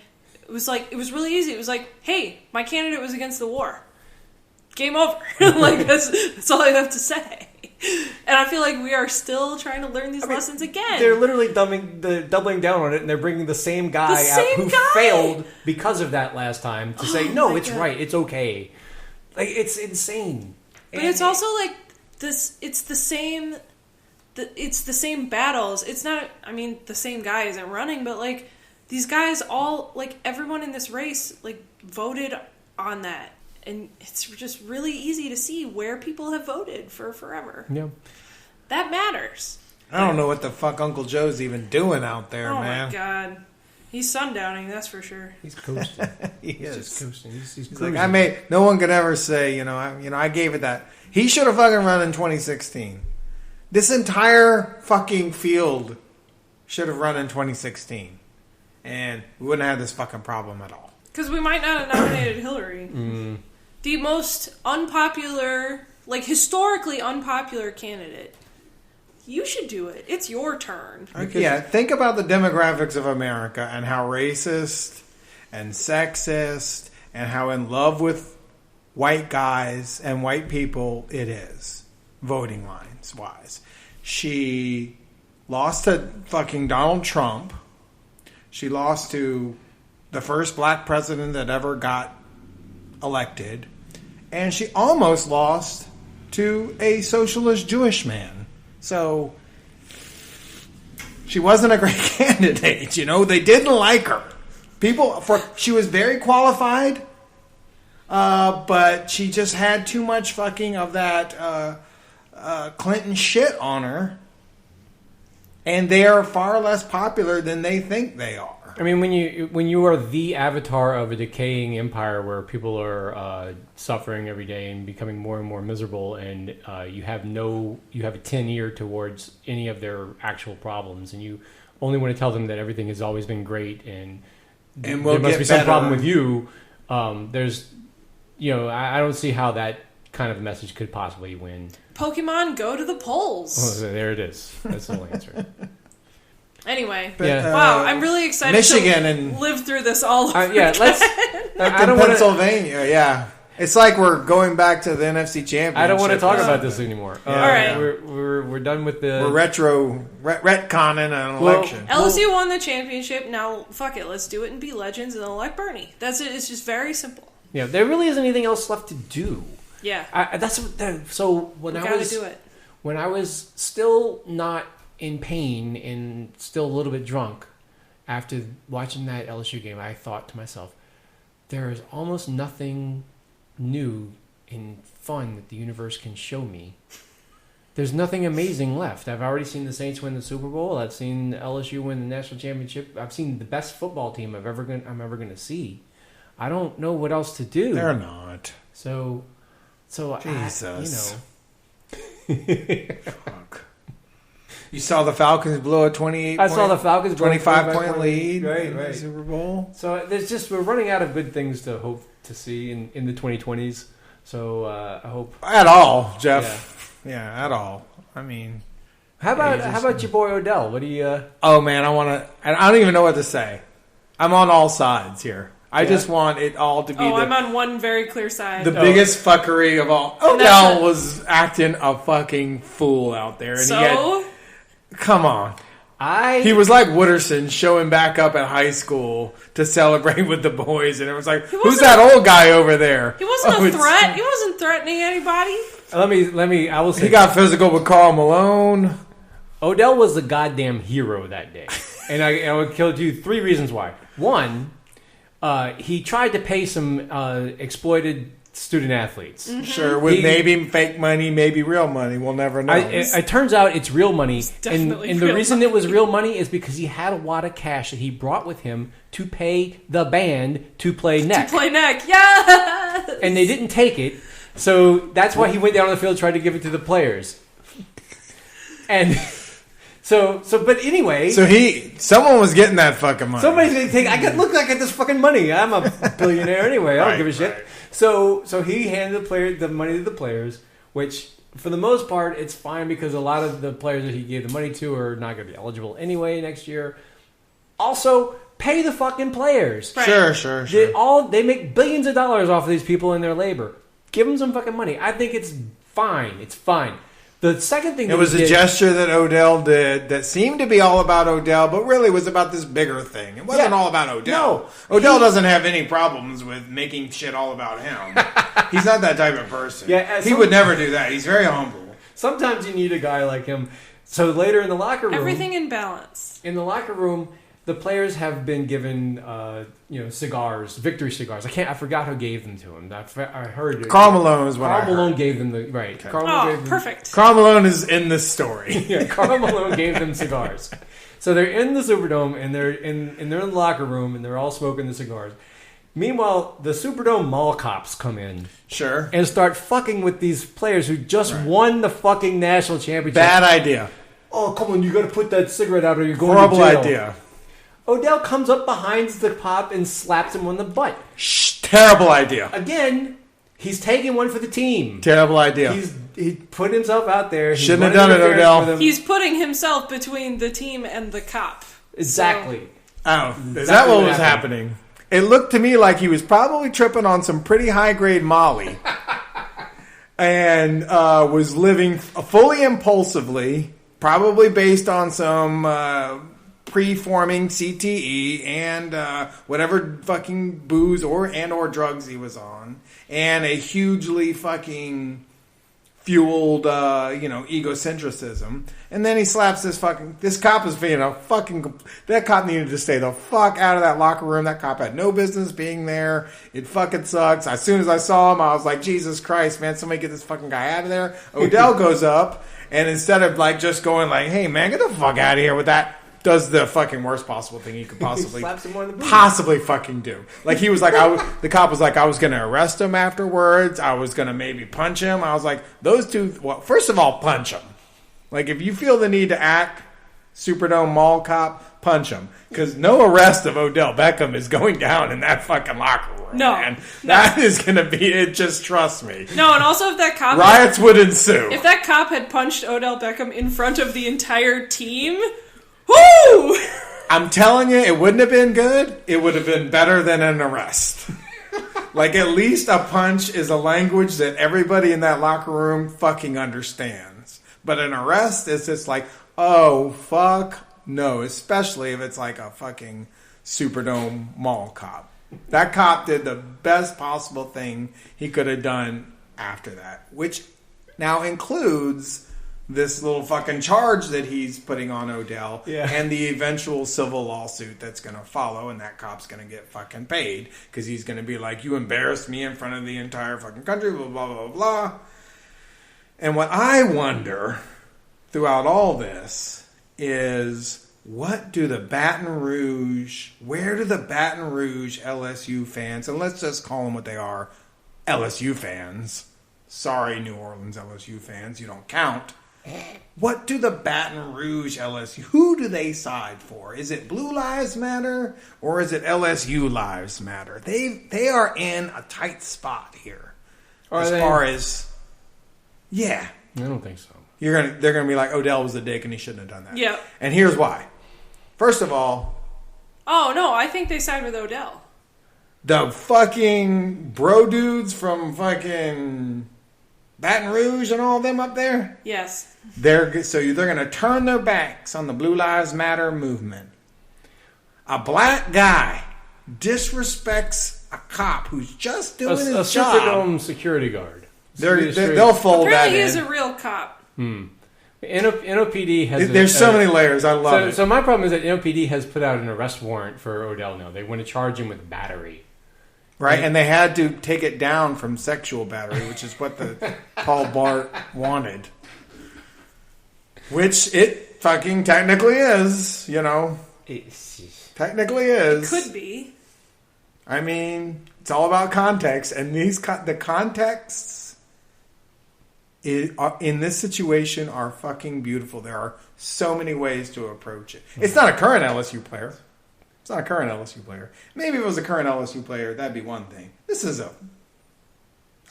it was really easy. It was like, hey, my candidate was against the war. Game over. Like that's all I have to say. And I feel like we are still trying to learn these lessons again. They're literally doubling down on it, and they're bringing the same guy out who failed because of that last time to say, no, it's right, it's okay. Like, it's insane. But it's also like this. It's the same. It's the same battles. It's not. I mean, the same guy isn't running, but like these guys all like everyone in this race like voted on that. And it's just really easy to see where people have voted for forever. Yeah. That matters. I don't know what the fuck Uncle Joe's even doing out there, man. Oh, my God. He's sundowning, that's for sure. He's coasting. He's just coasting. He's like, no one could ever say, I gave it that. He should have fucking run in 2016. This entire fucking field should have run in 2016. And we wouldn't have this fucking problem at all. Because we might not have nominated Hillary. The most unpopular, like historically unpopular candidate. You should do it. It's your turn. Yeah, think about the demographics of America and how racist and sexist and how in love with white guys and white people it is, voting lines wise. She lost to fucking Donald Trump. She lost to the first black president that ever got elected. And she almost lost to a socialist Jewish man. So she wasn't a great candidate, They didn't like her. She was very qualified, but she just had too much fucking of that Clinton shit on her. And they are far less popular than they think they are. I mean, when you are the avatar of a decaying empire where people are suffering every day and becoming more and more miserable, and you have a 10 ear towards any of their actual problems, and you only want to tell them that everything has always been great, and there must be some problem with you. There's, I don't see how that kind of message could possibly win. Pokemon, go to the polls. Oh, there it is. That's the answer. Anyway, yeah. Wow, I'm really excited Michigan to and live through this all over yeah, let's. I don't Pennsylvania, yeah. It's like we're going back to the NFC Championship. I don't want to talk about this anymore. Yeah. All right, we're done with the. We're retconning an election. LSU won the championship. Now, fuck it, let's do it and be legends and elect Bernie. That's it. It's just very simple. Yeah, there really isn't anything else left to do. Yeah, so when I was do it. When I was still not in pain and still a little bit drunk after watching that LSU game, I thought to myself, there is almost nothing new and fun that the universe can show me. There's nothing amazing left. I've already seen the Saints win the Super Bowl. I've seen LSU win the national championship. I've seen the best football team I'm ever going to see. I don't know what else to do. They're not. So Jesus. Fuck. You saw the Falcons blow a 25-point lead in the Super Bowl. So we're running out of good things to hope to see in the 2020s. So I hope at all, Jeff. Yeah, at all. I mean, how about your boy Odell? What do you? Oh man, I don't even know what to say. I'm on all sides here. I just want it all to be. I'm on one very clear side. The biggest fuckery of all. Odell was acting a fucking fool out there, and come on. He was like Wooderson showing back up at high school to celebrate with the boys, and it was like, who's that old guy over there? He wasn't a threat. He wasn't threatening anybody. I will say he got physical with Karl Malone. Odell was the goddamn hero that day, and I would kill you 3 reasons why. One, he tried to pay some exploited student athletes. Mm-hmm. Sure, with maybe fake money, maybe real money. We'll never know. It turns out it's real money. And the real reason money. it was real money is because he had a wad of cash that he brought with him to pay the band to play neck. Yes! And they didn't take it. So that's why he went down on the field and tried to give it to the players. And but anyway. So someone was getting that fucking money. Somebody's going to take, look like I get this fucking money. I'm a billionaire anyway. I don't give a shit. Right. So he handed the money to the players, which for the most part, it's fine because a lot of the players that he gave the money to are not going to be eligible anyway next year. Also, pay the fucking players. Right. Sure. They make billions of dollars off of these people and their labor. Give them some fucking money. I think it's fine. It's fine. The second thing it was a gesture that Odell did that seemed to be all about Odell, but really was about this bigger thing. It wasn't all about Odell. No, Odell doesn't have any problems with making shit all about him. He's not that type of person. He would never do that. He's very humble. Sometimes you need a guy like him. So later in the locker room, Everything in balance. In the locker room, the players have been given, cigars, victory cigars. I forgot who gave them to him. I heard it. Karl Malone is what I heard. Karl Malone gave them right. Okay. Karl Malone gave them, Perfect. Karl Malone is in this story. Yeah, Karl Malone gave them cigars. So they're in the Superdome and they're in the locker room and they're all smoking the cigars. Meanwhile, the Superdome mall cops come in. Sure. And start fucking with these players who just won the fucking national championship. Bad idea. Oh, come on, you got to put that cigarette out or you're going Horrible to jail. idea. Odell comes up behind the cop and slaps him on the butt. Terrible idea. Again, he's taking one for the team. Terrible idea. He put himself out there. Shouldn't have done it, Odell. He's putting himself between the team and the cop. Exactly. Is that what was happening? It looked to me like he was probably tripping on some pretty high-grade Molly and was living fully impulsively, probably based on some pre-forming CTE and whatever fucking booze or drugs he was on, and a hugely fucking fueled, egocentricism. And then he slaps this cop is being that cop needed to stay the fuck out of that locker room. That cop had no business being there. It fucking sucks. As soon as I saw him, I was like, Jesus Christ, man, somebody get this fucking guy out of there. Odell goes up, and instead of just going hey, man, get the fuck out of here with that, does the fucking worst possible thing he could possibly fucking do. He was the cop was I was going to arrest him afterwards. I was going to maybe punch him. I was like, those two, well, first of all, punch him. If you feel the need to act Superdome mall cop, punch him. Because no arrest of Odell Beckham is going down in that fucking locker room. No. Man. That is going to be it. Just trust me. No, and also if that cop... Riots would ensue. If that cop had punched Odell Beckham in front of the entire team... Woo! I'm telling you, it wouldn't have been good. It would have been better than an arrest. At least a punch is a language that everybody in that locker room fucking understands. But an arrest is just oh, fuck no. Especially if it's a fucking Superdome mall cop. That cop did the best possible thing he could have done after that. Which now includes this little fucking charge that he's putting on Odell and the eventual civil lawsuit that's going to follow, and that cop's going to get fucking paid because he's going to be you embarrassed me in front of the entire fucking country, blah, blah, blah, blah. And what I wonder throughout all this is where do the Baton Rouge LSU fans, and let's just call them what they are, LSU fans. Sorry, New Orleans LSU fans, you don't count. What do the Baton Rouge LSU, who do they side for? Is it Blue Lives Matter or is it LSU Lives Matter? They are in a tight spot here. I don't think so. They're gonna be Odell was a dick and he shouldn't have done that. Yeah. And here's why. First of all, oh no, I think they side with Odell. The fucking bro dudes from fucking Baton Rouge and all them up there. Yes. They're going to turn their backs on the Blue Lives Matter movement. A black guy disrespects a cop who's just doing his job. A Superdome security guard. They'll fold Apparently that in. he is a real cop. NOPD has... There's so many layers. I love it. So my problem is that NOPD has put out an arrest warrant for Odell now. They want to charge him with battery. Right, and they had to take it down from sexual battery, which is what the Paul Blart wanted. Which it fucking technically is, you know. Technically is. It could be. I mean, it's all about context, and the contexts in this situation are fucking beautiful. There are so many ways to approach it. It's not a current LSU player. It's not a current LSU player. Maybe if it was a current LSU player, that'd be one thing. This is a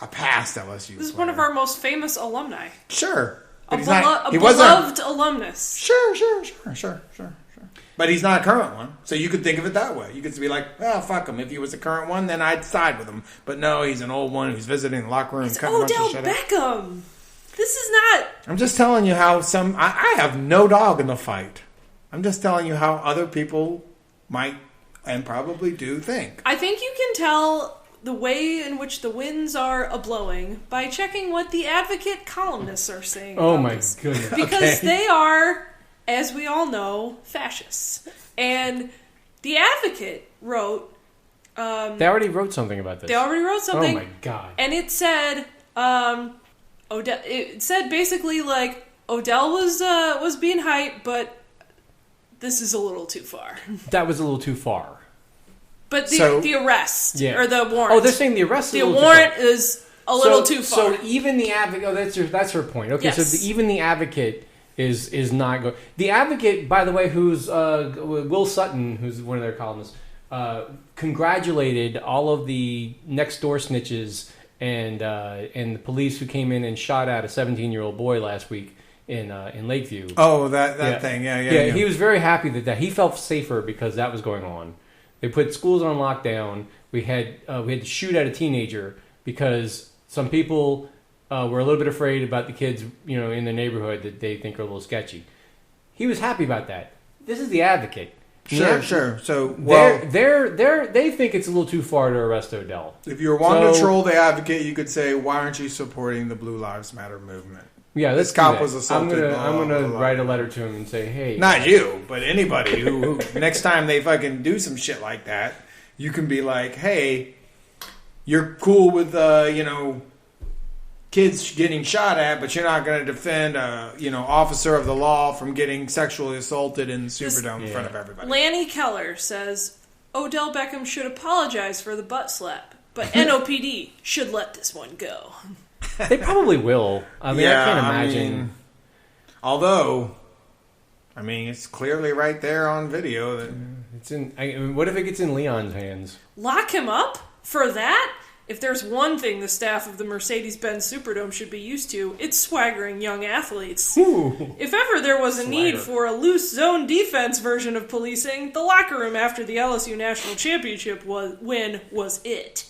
past LSU player. This is one of our most famous alumni. Sure. A beloved alumnus. Sure. But he's not a current one. So you could think of it that way. You could be like, oh, fuck him. If he was a current one, then I'd side with him. But no, he's an old one who's visiting the locker room. It's Odell Beckham. This is not... I'm just telling you how I have no dog in the fight. I'm just telling you how other people might and probably do think. I think you can tell the way in which the winds are a-blowing by checking what the Advocate columnists are saying. Oh my goodness. Because they are, as we all know, fascists. And the Advocate wrote... they already wrote something about this. They already wrote something. Oh my God. And it said... it said basically like Odell was being hyped, but this is a little too far. That was a little too far. But the arrest or the warrant. Oh, they're saying the arrest. The warrant is a little too far. So even the Advocate. Oh, that's her point. Okay, yes. So even the Advocate is not going. The Advocate, by the way, who's Will Sutton, who's one of their columnists, congratulated all of the next door snitches and the police who came in and shot at a 17-year-old boy last week in Lakeview. Oh, that thing. Yeah. He was very happy that he felt safer because that was going on. They put schools on lockdown. We had to shoot at a teenager because some people were a little bit afraid about the kids, in the neighborhood that they think are a little sketchy. He was happy about that. This is the Advocate. Sure. So, they think it's a little too far to arrest Odell. If you were wanting to troll the Advocate, you could say, "Why aren't you supporting the Blue Lives Matter movement?" Yeah, this cop was assaulted. I'm gonna write a letter to him and say, "Hey, not you, but anybody who next time they fucking do some shit like that, you can be like, hey, you're cool with kids getting shot at, but you're not going to defend a officer of the law from getting sexually assaulted in the Superdome in front of everybody." Lanny Keller says Odell Beckham should apologize for the butt slap, but NOPD should let this one go. They probably will. I can't imagine. Although, it's clearly right there on video that it's in. What if it gets in Leon's hands? Lock him up for that? If there's one thing the staff of the Mercedes-Benz Superdome should be used to, it's swaggering young athletes. Ooh. If ever there was a need for a loose zone defense version of policing, the locker room after the LSU National Championship win was it.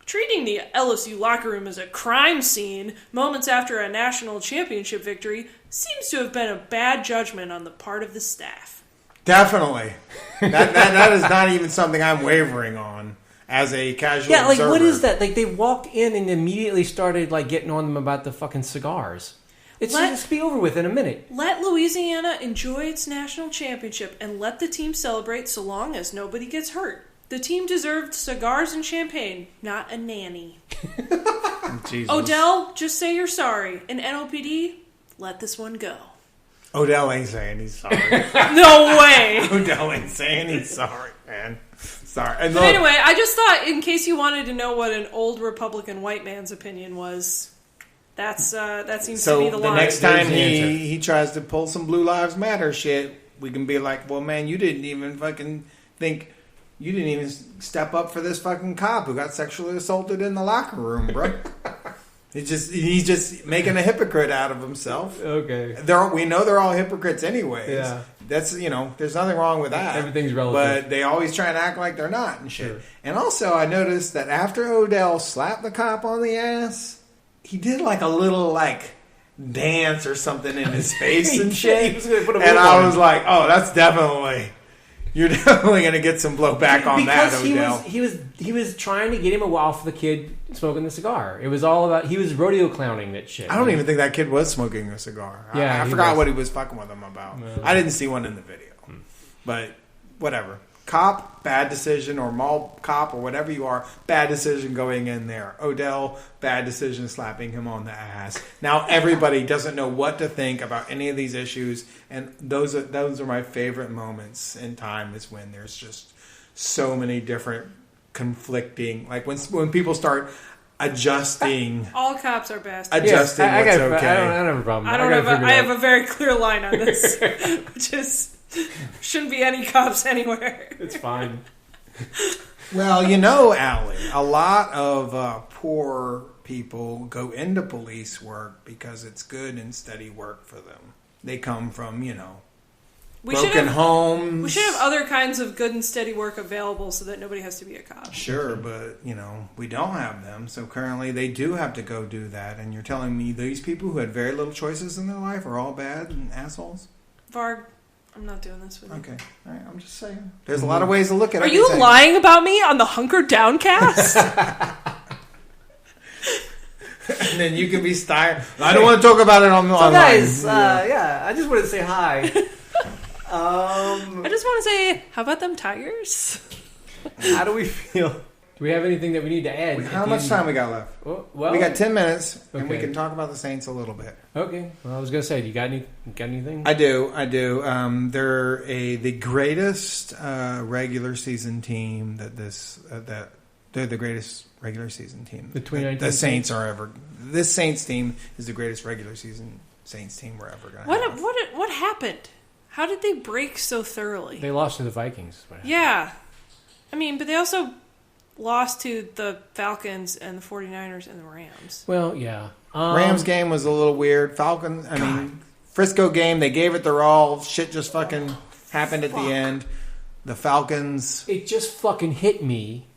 Treating the LSU locker room as a crime scene moments after a national championship victory seems to have been a bad judgment on the part of the staff. Definitely. That is not even something I'm wavering on. As a casual observer. What is that? They walked in and immediately started getting on them about the fucking cigars. It's just be over with in a minute. Let Louisiana enjoy its national championship and let the team celebrate so long as nobody gets hurt. The team deserved cigars and champagne, not a nanny. Jesus. Odell, just say you're sorry. And NOPD, let this one go. Odell ain't saying he's sorry. No way. Odell ain't saying he's sorry, man. Sorry. And but anyway, I just thought, in case you wanted to know what an old Republican white man's opinion was, that seems to be the line. So the next time he tries to pull some Blue Lives Matter shit, we can be like, well, man, you didn't even fucking think, you didn't even step up for this fucking cop who got sexually assaulted in the locker room, bro. He's just making a hypocrite out of himself. Okay. We know they're all hypocrites anyways. Yeah. That's, there's nothing wrong with that. Everything's relative. But they always try and act like they're not and shit. Sure. And also, I noticed that after Odell slapped the cop on the ass, he did like a little like dance or something in his face and shit. He was gonna put a and move I on was him. like, oh, that's definitely. You're definitely going to get some blowback on that, Odell. He was trying to get him off the kid smoking the cigar. It was all about, he was rodeo clowning that shit. I don't even think that kid was smoking a cigar. Yeah, I forgot what he was fucking with him about. I didn't see one in the video. But whatever. Cop, bad decision, or mall cop, or whatever you are, bad decision going in there. Odell, bad decision slapping him on the ass. Now everybody doesn't know what to think about any of these issues, and those are my favorite moments in time, is when there's just so many different conflicting, like when people start adjusting. All cops are bastards. Adjusting I what's got, okay. I don't have a problem. I have a very clear line on this, which is shouldn't be any cops anywhere. It's fine. Well, you know, Allie, a lot of poor people go into police work because it's good and steady work for them. They come from, broken homes. We should have other kinds of good and steady work available so that nobody has to be a cop. Sure, but, we don't have them. So currently they do have to go do that. And you're telling me these people who had very little choices in their life are all bad and assholes? Varg, I'm not doing this with you. Okay. All right, I'm just saying. There's a lot of ways to look at it. Are you lying about me on the Hunker Downcast? And then you can be style. I don't want to talk about it online. Guys, I just wanted to say hi. I just want to say, how about them Tigers? How do we feel? Do we have anything that we need to add? How much time we got left? Well, we got 10 minutes, and we Okay. can talk about the Saints a little bit. Okay. Well, I was gonna say, you got anything? I do. They're the greatest regular season team they're the greatest regular season team. The 2019 the Saints are ever. This Saints team is the greatest regular season Saints team we're ever going to have. What happened? How did they break so thoroughly? They lost to the Vikings. Yeah. I mean, but they also lost to the Falcons and the 49ers and the Rams. Well, yeah. Rams game was a little weird. Falcons, Frisco game, they gave it their all. Shit just fucking happened at the end. The Falcons. It just fucking hit me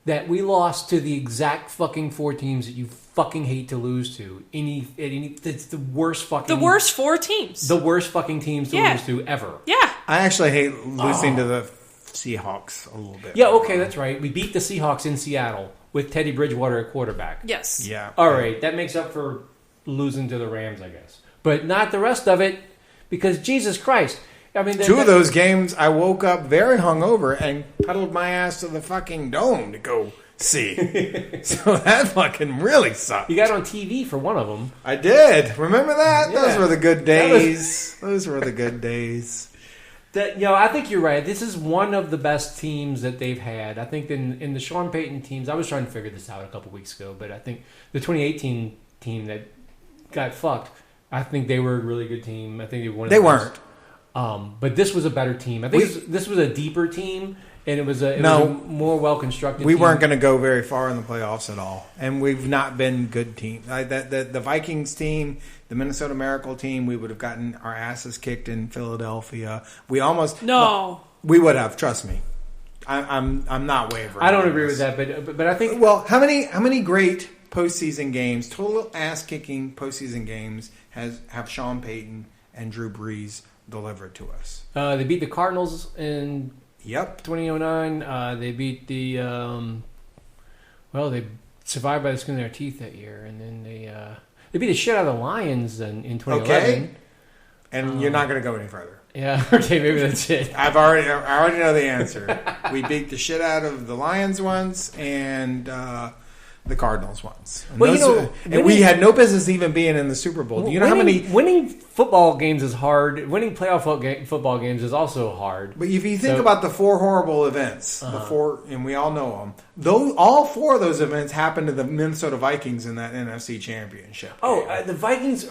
that we lost to the exact fucking four teams that you fucking hate to lose to. It's the worst fucking... The worst four teams. The worst fucking teams to lose to ever. Yeah. I actually hate losing to the Seahawks a little bit. Yeah, okay, that's right. We beat the Seahawks in Seattle with Teddy Bridgewater at quarterback. Yes. Yeah. All right, that makes up for losing to the Rams, I guess. But not the rest of it, because Jesus Christ. I mean, Two of those games, I woke up very hungover and pedaled my ass to the fucking dome to go see. So that fucking really sucked. You got on TV for one of them. I did. Remember that? Yeah. Those were the good days. Those were the good days. I think you're right. This is one of the best teams that they've had. I think in the Sean Payton teams, I was trying to figure this out a couple weeks ago, but I think the 2018 team that got fucked, I think they were a really good team. I think they weren't. But this was a better team. I think this was a deeper team, and it was a more well constructed. We weren't going to go very far in the playoffs at all, and we've not been good team. The Vikings team, the Minnesota Miracle team, we would have gotten our asses kicked in Philadelphia. We almost we would have. Trust me, I'm not wavering. I don't agree with that, but I think how many great postseason games, total ass kicking postseason games have Sean Payton and Drew Brees delivered to us? They beat the Cardinals in 2009. They beat the they survived by the skin of their teeth that year, and then they beat the shit out of the Lions in 2011. Okay, and you're not going to go any further. Yeah, okay, maybe that's it. I already know the answer. We beat the shit out of the Lions once and the Cardinals once. And we had no business even being in the Super Bowl. Do you know how many winning football games is hard? Winning playoff football games is also hard. But if you think about the four horrible events, and we all know them, all four of those events happened to the Minnesota Vikings in that NFC Championship. The Vikings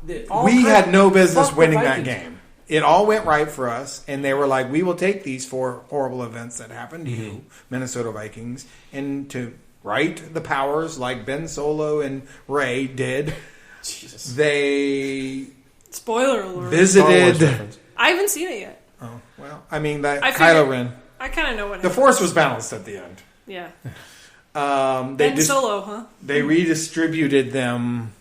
we had no business winning that game. It all went right for us, and they were like, "We will take these four horrible events that happened to you, Minnesota Vikings, and to." Right? The powers, like Ben Solo and Ray did. Jesus. They... Spoiler alert. Visited... I haven't seen it yet. Oh, well, I mean, that I Kylo Ren. I kind of know what happened. The Force was balanced at the end. Yeah. Solo, huh? They redistributed them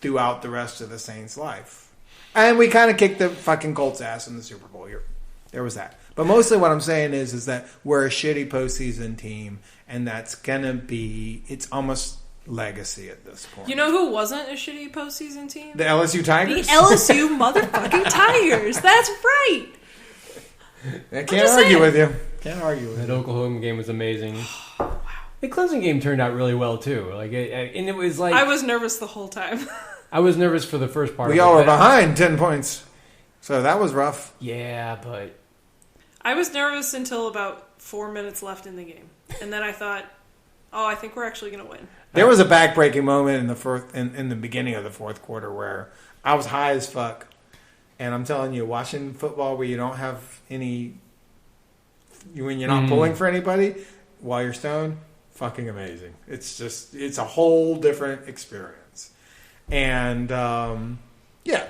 throughout the rest of the Saints' life. And we kind of kicked the fucking Colts' ass in the Super Bowl here. There was that. But mostly what I'm saying is that we're a shitty postseason team, and that's going to be, it's almost legacy at this point. You know who wasn't a shitty postseason team? The LSU Tigers? The LSU motherfucking Tigers. That's right. I can't argue with you. Can't argue with you. That Oklahoma game was amazing. Wow. The Clemson game turned out really well too. And it was like I was nervous the whole time. I was nervous for the first part. We all were behind 10 points, so that was rough. Yeah, but I was nervous until about 4 minutes left in the game, and then I thought, "Oh, I think we're actually going to win." There was a backbreaking moment in the beginning of the fourth quarter where I was high as fuck, and I'm telling you, watching football where you don't have any, when you're not pulling for anybody while you're stoned, fucking amazing. It's a whole different experience, and yeah,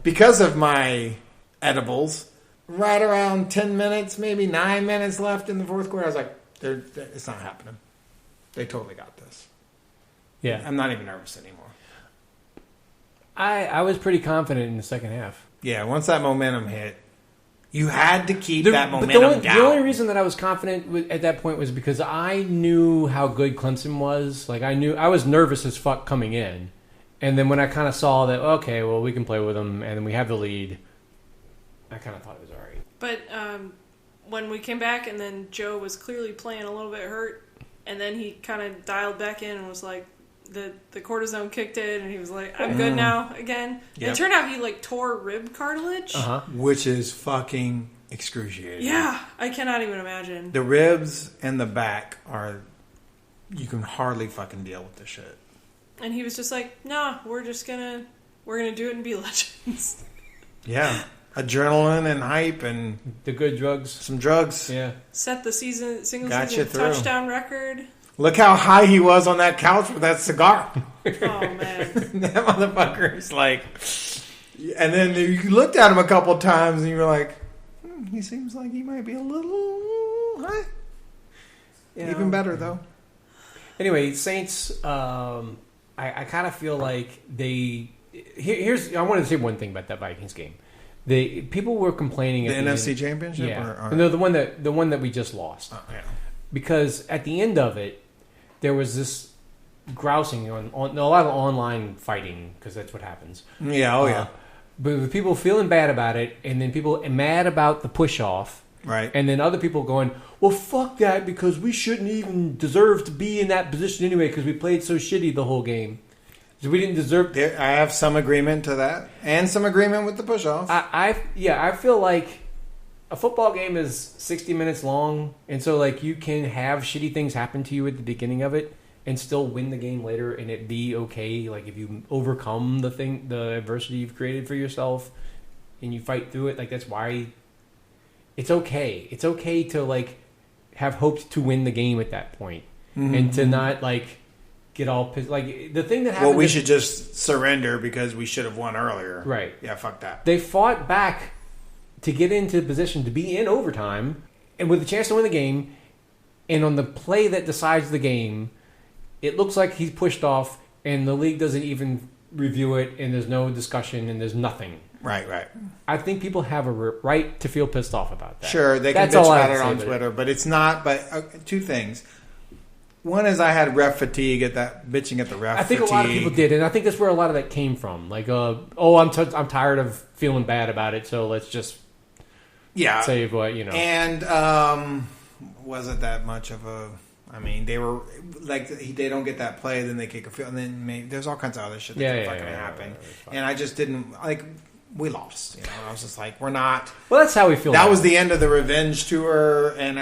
because of my edibles, right around 10 minutes, maybe 9 minutes left in the fourth quarter, I was like, it's not happening. They totally got this. yeah, I'm not even nervous anymore. I was pretty confident in the second half. Yeah, once that momentum hit, you had to keep that momentum down. The only reason that I was confident at that point was because I knew how good Clemson was. Like I was nervous as fuck coming in, and then when I kind of saw that, okay, well we can play with them, and then we have the lead, I kind of thought it was all right. But when we came back, and then Joe was clearly playing a little bit hurt, and then he kind of dialed back in and was like, the cortisone kicked in, and he was like, I'm good now again. Yep. And it turned out he like tore rib cartilage. Which is fucking excruciating. Yeah, I cannot even imagine. The ribs and the back you can hardly fucking deal with this shit. And he was just like, nah, we're gonna do it and be legends. Yeah. Adrenaline and hype and The good drugs. some drugs. Yeah. Set the single Got season you through. touchdown record. Look how high he was on that couch with that cigar. Oh, man. That motherfucker's like... And then you looked at him a couple times and you were like, he seems like he might be a little high. Even better, though. Anyway, Saints, I kind of feel like they... I wanted to say one thing about that Vikings game. People were complaining... The NFC Championship? Yeah. No, the one that we just lost. Oh, yeah. Because at the end of it, there was this grousing on a lot of online fighting, because that's what happens. Yeah, yeah. But with people feeling bad about it, and then people mad about the push-off. Right. And then other people going, well, fuck that, because we shouldn't even deserve to be in that position anyway, because we played so shitty the whole game. So we didn't deserve... I have some agreement to that, and some agreement with the push-off. I feel like a football game is 60 minutes long, and so like you can have shitty things happen to you at the beginning of it and still win the game later and it be okay. Like if you overcome the adversity you've created for yourself and you fight through it, like that's why it's okay. It's okay to like have hoped to win the game at that point and to not like get all pissed. Like the thing that happened. Well, we should just surrender because we should have won earlier. Right. Yeah, fuck that. They fought back to get into position to be in overtime and with a chance to win the game. And on the play that decides the game, it looks like he's pushed off and the league doesn't even review it and there's no discussion and there's nothing. Right. I think people have a right to feel pissed off about that. Sure, they can bitch about it on Twitter, but it's not. But two things. One is I had ref fatigue at that, bitching at the ref I think fatigue. a lot of people did, and I think that's where a lot of that came from. Like, I'm tired of feeling bad about it, so let's just say what, you know. And wasn't that much of a... I mean, they were like, they don't get that play, then they kick a field, and then maybe, there's all kinds of other shit that can happen. And I just didn't, like, we lost. You know, I was just like, we're not... Well, that's how we feel. That was the end of the revenge tour, and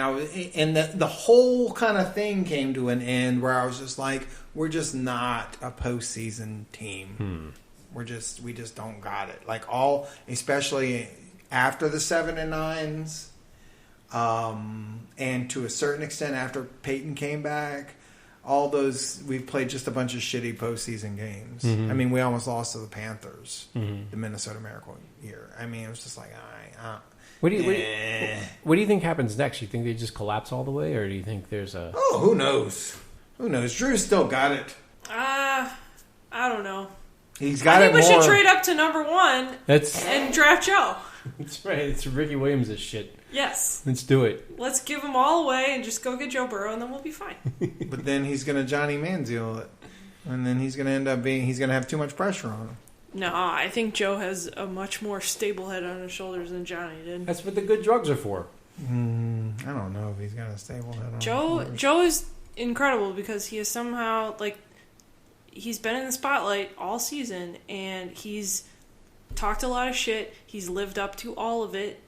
the whole kind of thing came to an end where I was just like, we're just not a postseason team. We just don't got it. Like especially after the 7-9s, and to a certain extent after Peyton came back, all those, we've played just a bunch of shitty postseason games. I mean, we almost lost to the Panthers, the Minnesota Miracle year. I mean, it was just like, all right. What do you think happens next? You think they just collapse all the way, or do you think there's a... Oh, who knows? Who knows? Drew's still got it. I don't know. He's got I think it we more. should trade up to number 1 and draft Joe. That's right. It's Ricky Williams' shit. Yes. Let's do it. Let's give them all away and just go get Joe Burrow, and then we'll be fine. But then he's going to Johnny Manziel it. And then he's going to end up he's going to have too much pressure on him. No, I think Joe has a much more stable head on his shoulders than Johnny did. That's what the good drugs are for. I don't know if he's got a stable head on him. Joe is incredible because he has somehow, he's been in the spotlight all season, and he's talked a lot of shit. He's lived up to all of it,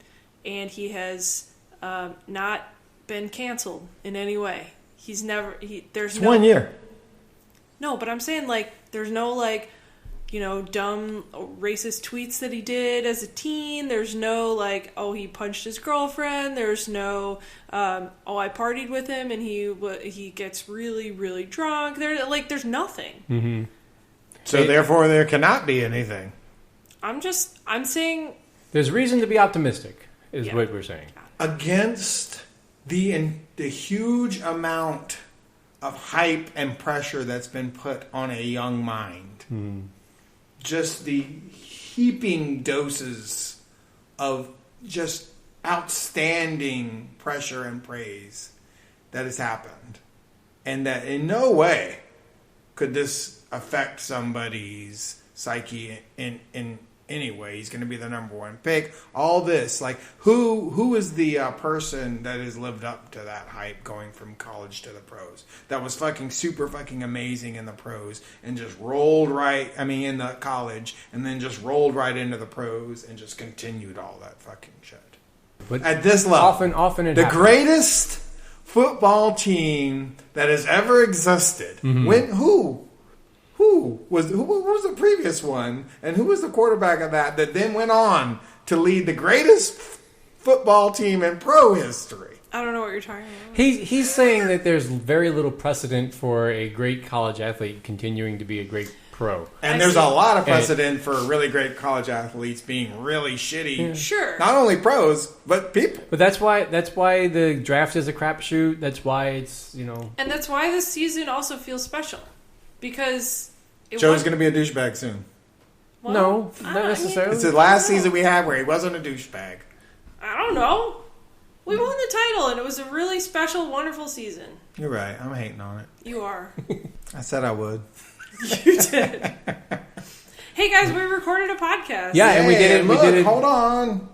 and he has not been canceled in any way. He's never... There's it's 1 year. No, but I'm saying, there's no, dumb racist tweets that he did as a teen. There's no, he punched his girlfriend. There's no, I partied with him and he gets really, really drunk. There's nothing. Mm-hmm. So, therefore, there cannot be anything. I'm saying... There's reason to be optimistic, is what we're saying. Against the huge amount of hype and pressure that's been put on a young mind. Just the heaping doses of just outstanding pressure and praise that has happened. And that in no way could this affect somebody's psyche in any way. He's going to be the number 1 pick. All this, who is the person that has lived up to that hype going from college to the pros? That was fucking super fucking amazing in the pros and just rolled in the college and then just rolled right into the pros and just continued all that fucking shit. But at this level, often it the happens. greatest football team that has ever existed. Who was the previous one, and who was the quarterback of that then went on to lead the greatest football team in pro history? I don't know what you're talking about. He's saying that there's very little precedent for a great college athlete continuing to be a great pro. And there's a lot of precedent for really great college athletes being really shitty. Yeah. Sure. Not only pros, but people. But that's why the draft is a crapshoot. That's why it's, And that's why this season also feels special. Because... Joe's going to be a douchebag soon. Well, no, not necessarily. It's the last season we had where he wasn't a douchebag. I don't know. We won the title, and it was a really special, wonderful season. You're right. I'm hating on it. You are. I said I would. You did. Hey, guys, we recorded a podcast. Yeah, and we did it. Look, hold on.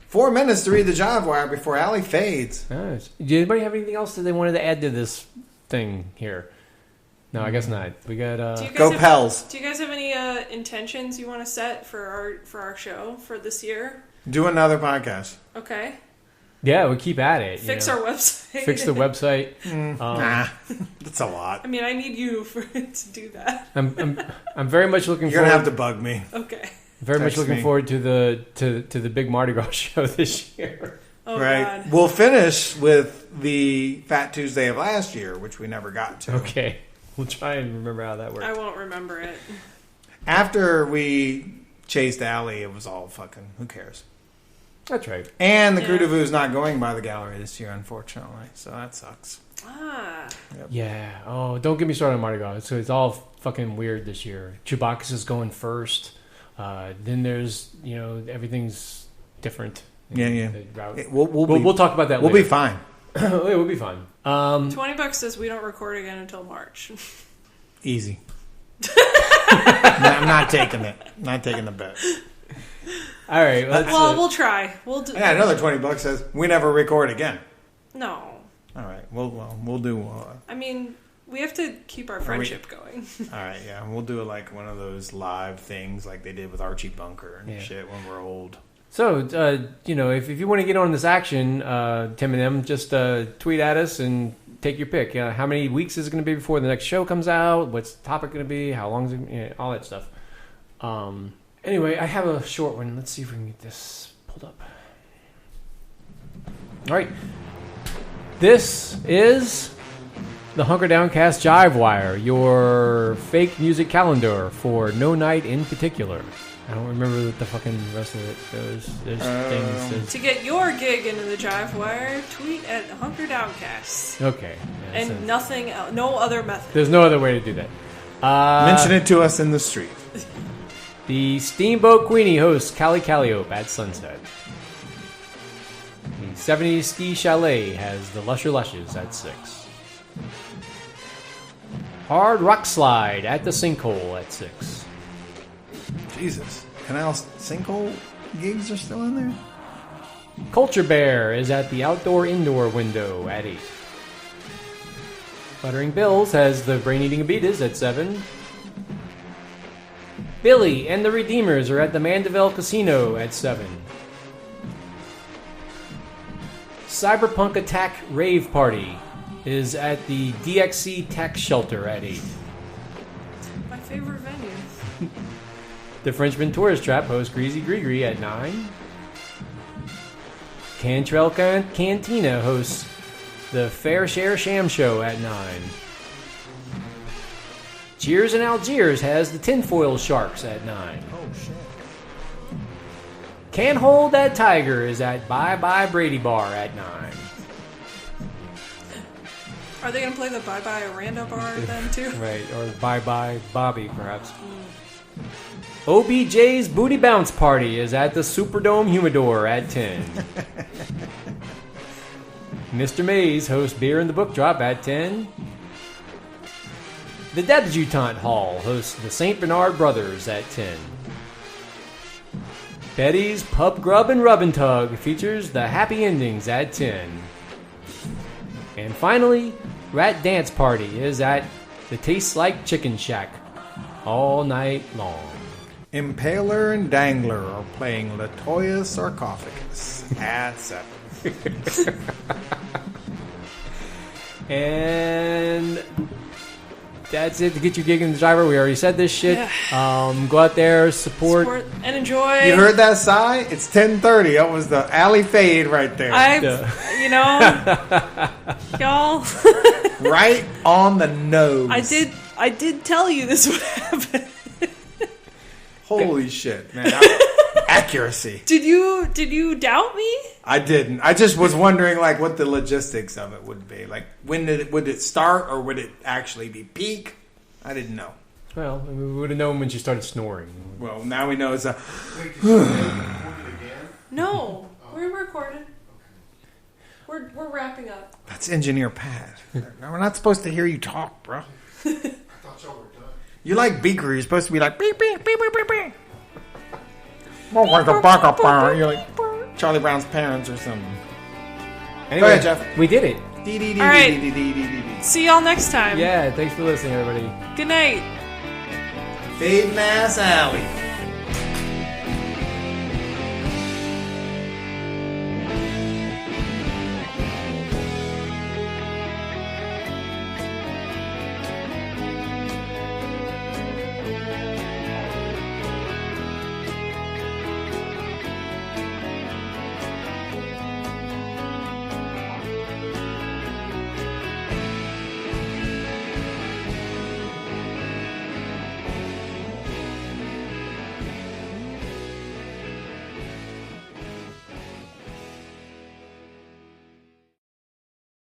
4 minutes to read the job wire before Allie fades. Nice. Did anybody have anything else that they wanted to add to this thing here? No, I guess not. We got Go Pels. Do you guys have any intentions you want to set for our show for this year? Do another podcast. Okay. Yeah, we keep at it. Fix our website. Fix the website. That's a lot. I mean, I need you to do that. I'm very much looking. You're gonna have to bug me. Okay. Very much looking forward to the big Mardi Gras show this year. Oh, right. God. We'll finish with the Fat Tuesday of last year, which we never got to. Okay. We'll try and remember how that worked. I won't remember it. After we chased Allie, it was all fucking, who cares? That's right. And the Crew de Vue's not going by the gallery this year, unfortunately. So that sucks. Yep. Yeah. Oh, don't get me started on Mardi Gras. So it's all fucking weird this year. Chewbacca's is going first. Then there's, everything's different. Yeah. We'll talk about that later. We'll be fine. We'll be fine. $20 says we don't record again until March. Easy. I'm not taking it. Not taking the bet. All right. We'll try. We'll do. Yeah, another $20 says we never record again. No. All right. We'll do. I mean, we have to keep our friendship going. All right. Yeah, we'll do like one of those live things like they did with Archie Bunker and shit when we're old. So, if you want to get on this action, Tim and them, just tweet at us and take your pick. How many weeks is it going to be before the next show comes out? What's the topic going to be? How long is it? All that stuff. Anyway, I have a short one. Let's see if we can get this pulled up. All right. This is the Hunker Downcast Jive Wire, your fake music calendar for no night in particular. I don't remember what the fucking rest of it goes. There's things. To get your gig into the Jive Wire, tweet at Hunker Downcast. Okay. Yeah. And nothing else. No other method. There's no other way to do that. Mention it to us in the street. The Steamboat Queenie hosts Cali Calliope at sunset. The 70s Ski Chalet has the Lusher Lushes at 6. Hard Rock Slide at the Sinkhole at 6. Jesus. Canal sinkhole gigs are still in there? Culture Bear is at the Outdoor-Indoor window at 8. Buttering Bills has the Brain Eating Abitas at 7. Billy and the Redeemers are at the Mandeville Casino at 7. Cyberpunk Attack Rave Party is at the DXC Tax Shelter at 8. My favorite venue. The Frenchman Tourist Trap hosts Greasy Grigri at 9. Cantrell Cantina hosts the Fair Share Sham Show at 9. Cheers in Algiers has the Tinfoil Sharks at 9. Oh, shit. Can't Hold That Tiger is at Bye Bye Brady Bar at 9. Are they going to play the Bye Bye Aranda Bar then, too? Right, or Bye Bye Bobby, perhaps. OBJ's Booty Bounce Party is at the Superdome Humidor at 10. Mr. Mays hosts Beer in the Book Drop at 10. The Debutante Hall hosts the St. Bernard Brothers at 10. Betty's Pub Grub and Rub and Tug features the Happy Endings at 10. And finally, Rat Dance Party is at the Tastes Like Chicken Shack all night long. Impaler and Dangler are playing LaToya Sarcophagus at 7. And that's it to get you gigging the driver. We already said this shit. Go out there, support and enjoy. You heard that sigh? It's 10:30. That was the alley fade right there. Y'all. Right on the nose. I did tell you this would happen. Holy shit, man. Accuracy. Did you doubt me? I didn't. I just was wondering like what the logistics of it would be. Like would it start or would it actually be peak? I didn't know. Well, we would have known when she started snoring. Well, now we know it's a No, we're recorded. We're wrapping up. That's Engineer Pat. We're not supposed to hear you talk, bro. I thought y'all were done. You like Beaker. You're supposed to be like beep beep beep beep beep beep. More like a backup bar. You're like Charlie Brown's parents or something. Anyway, Go ahead, Jeff. We did it. All right. See y'all next time. Yeah, thanks for listening, everybody. Good night. Fade Mass Alley.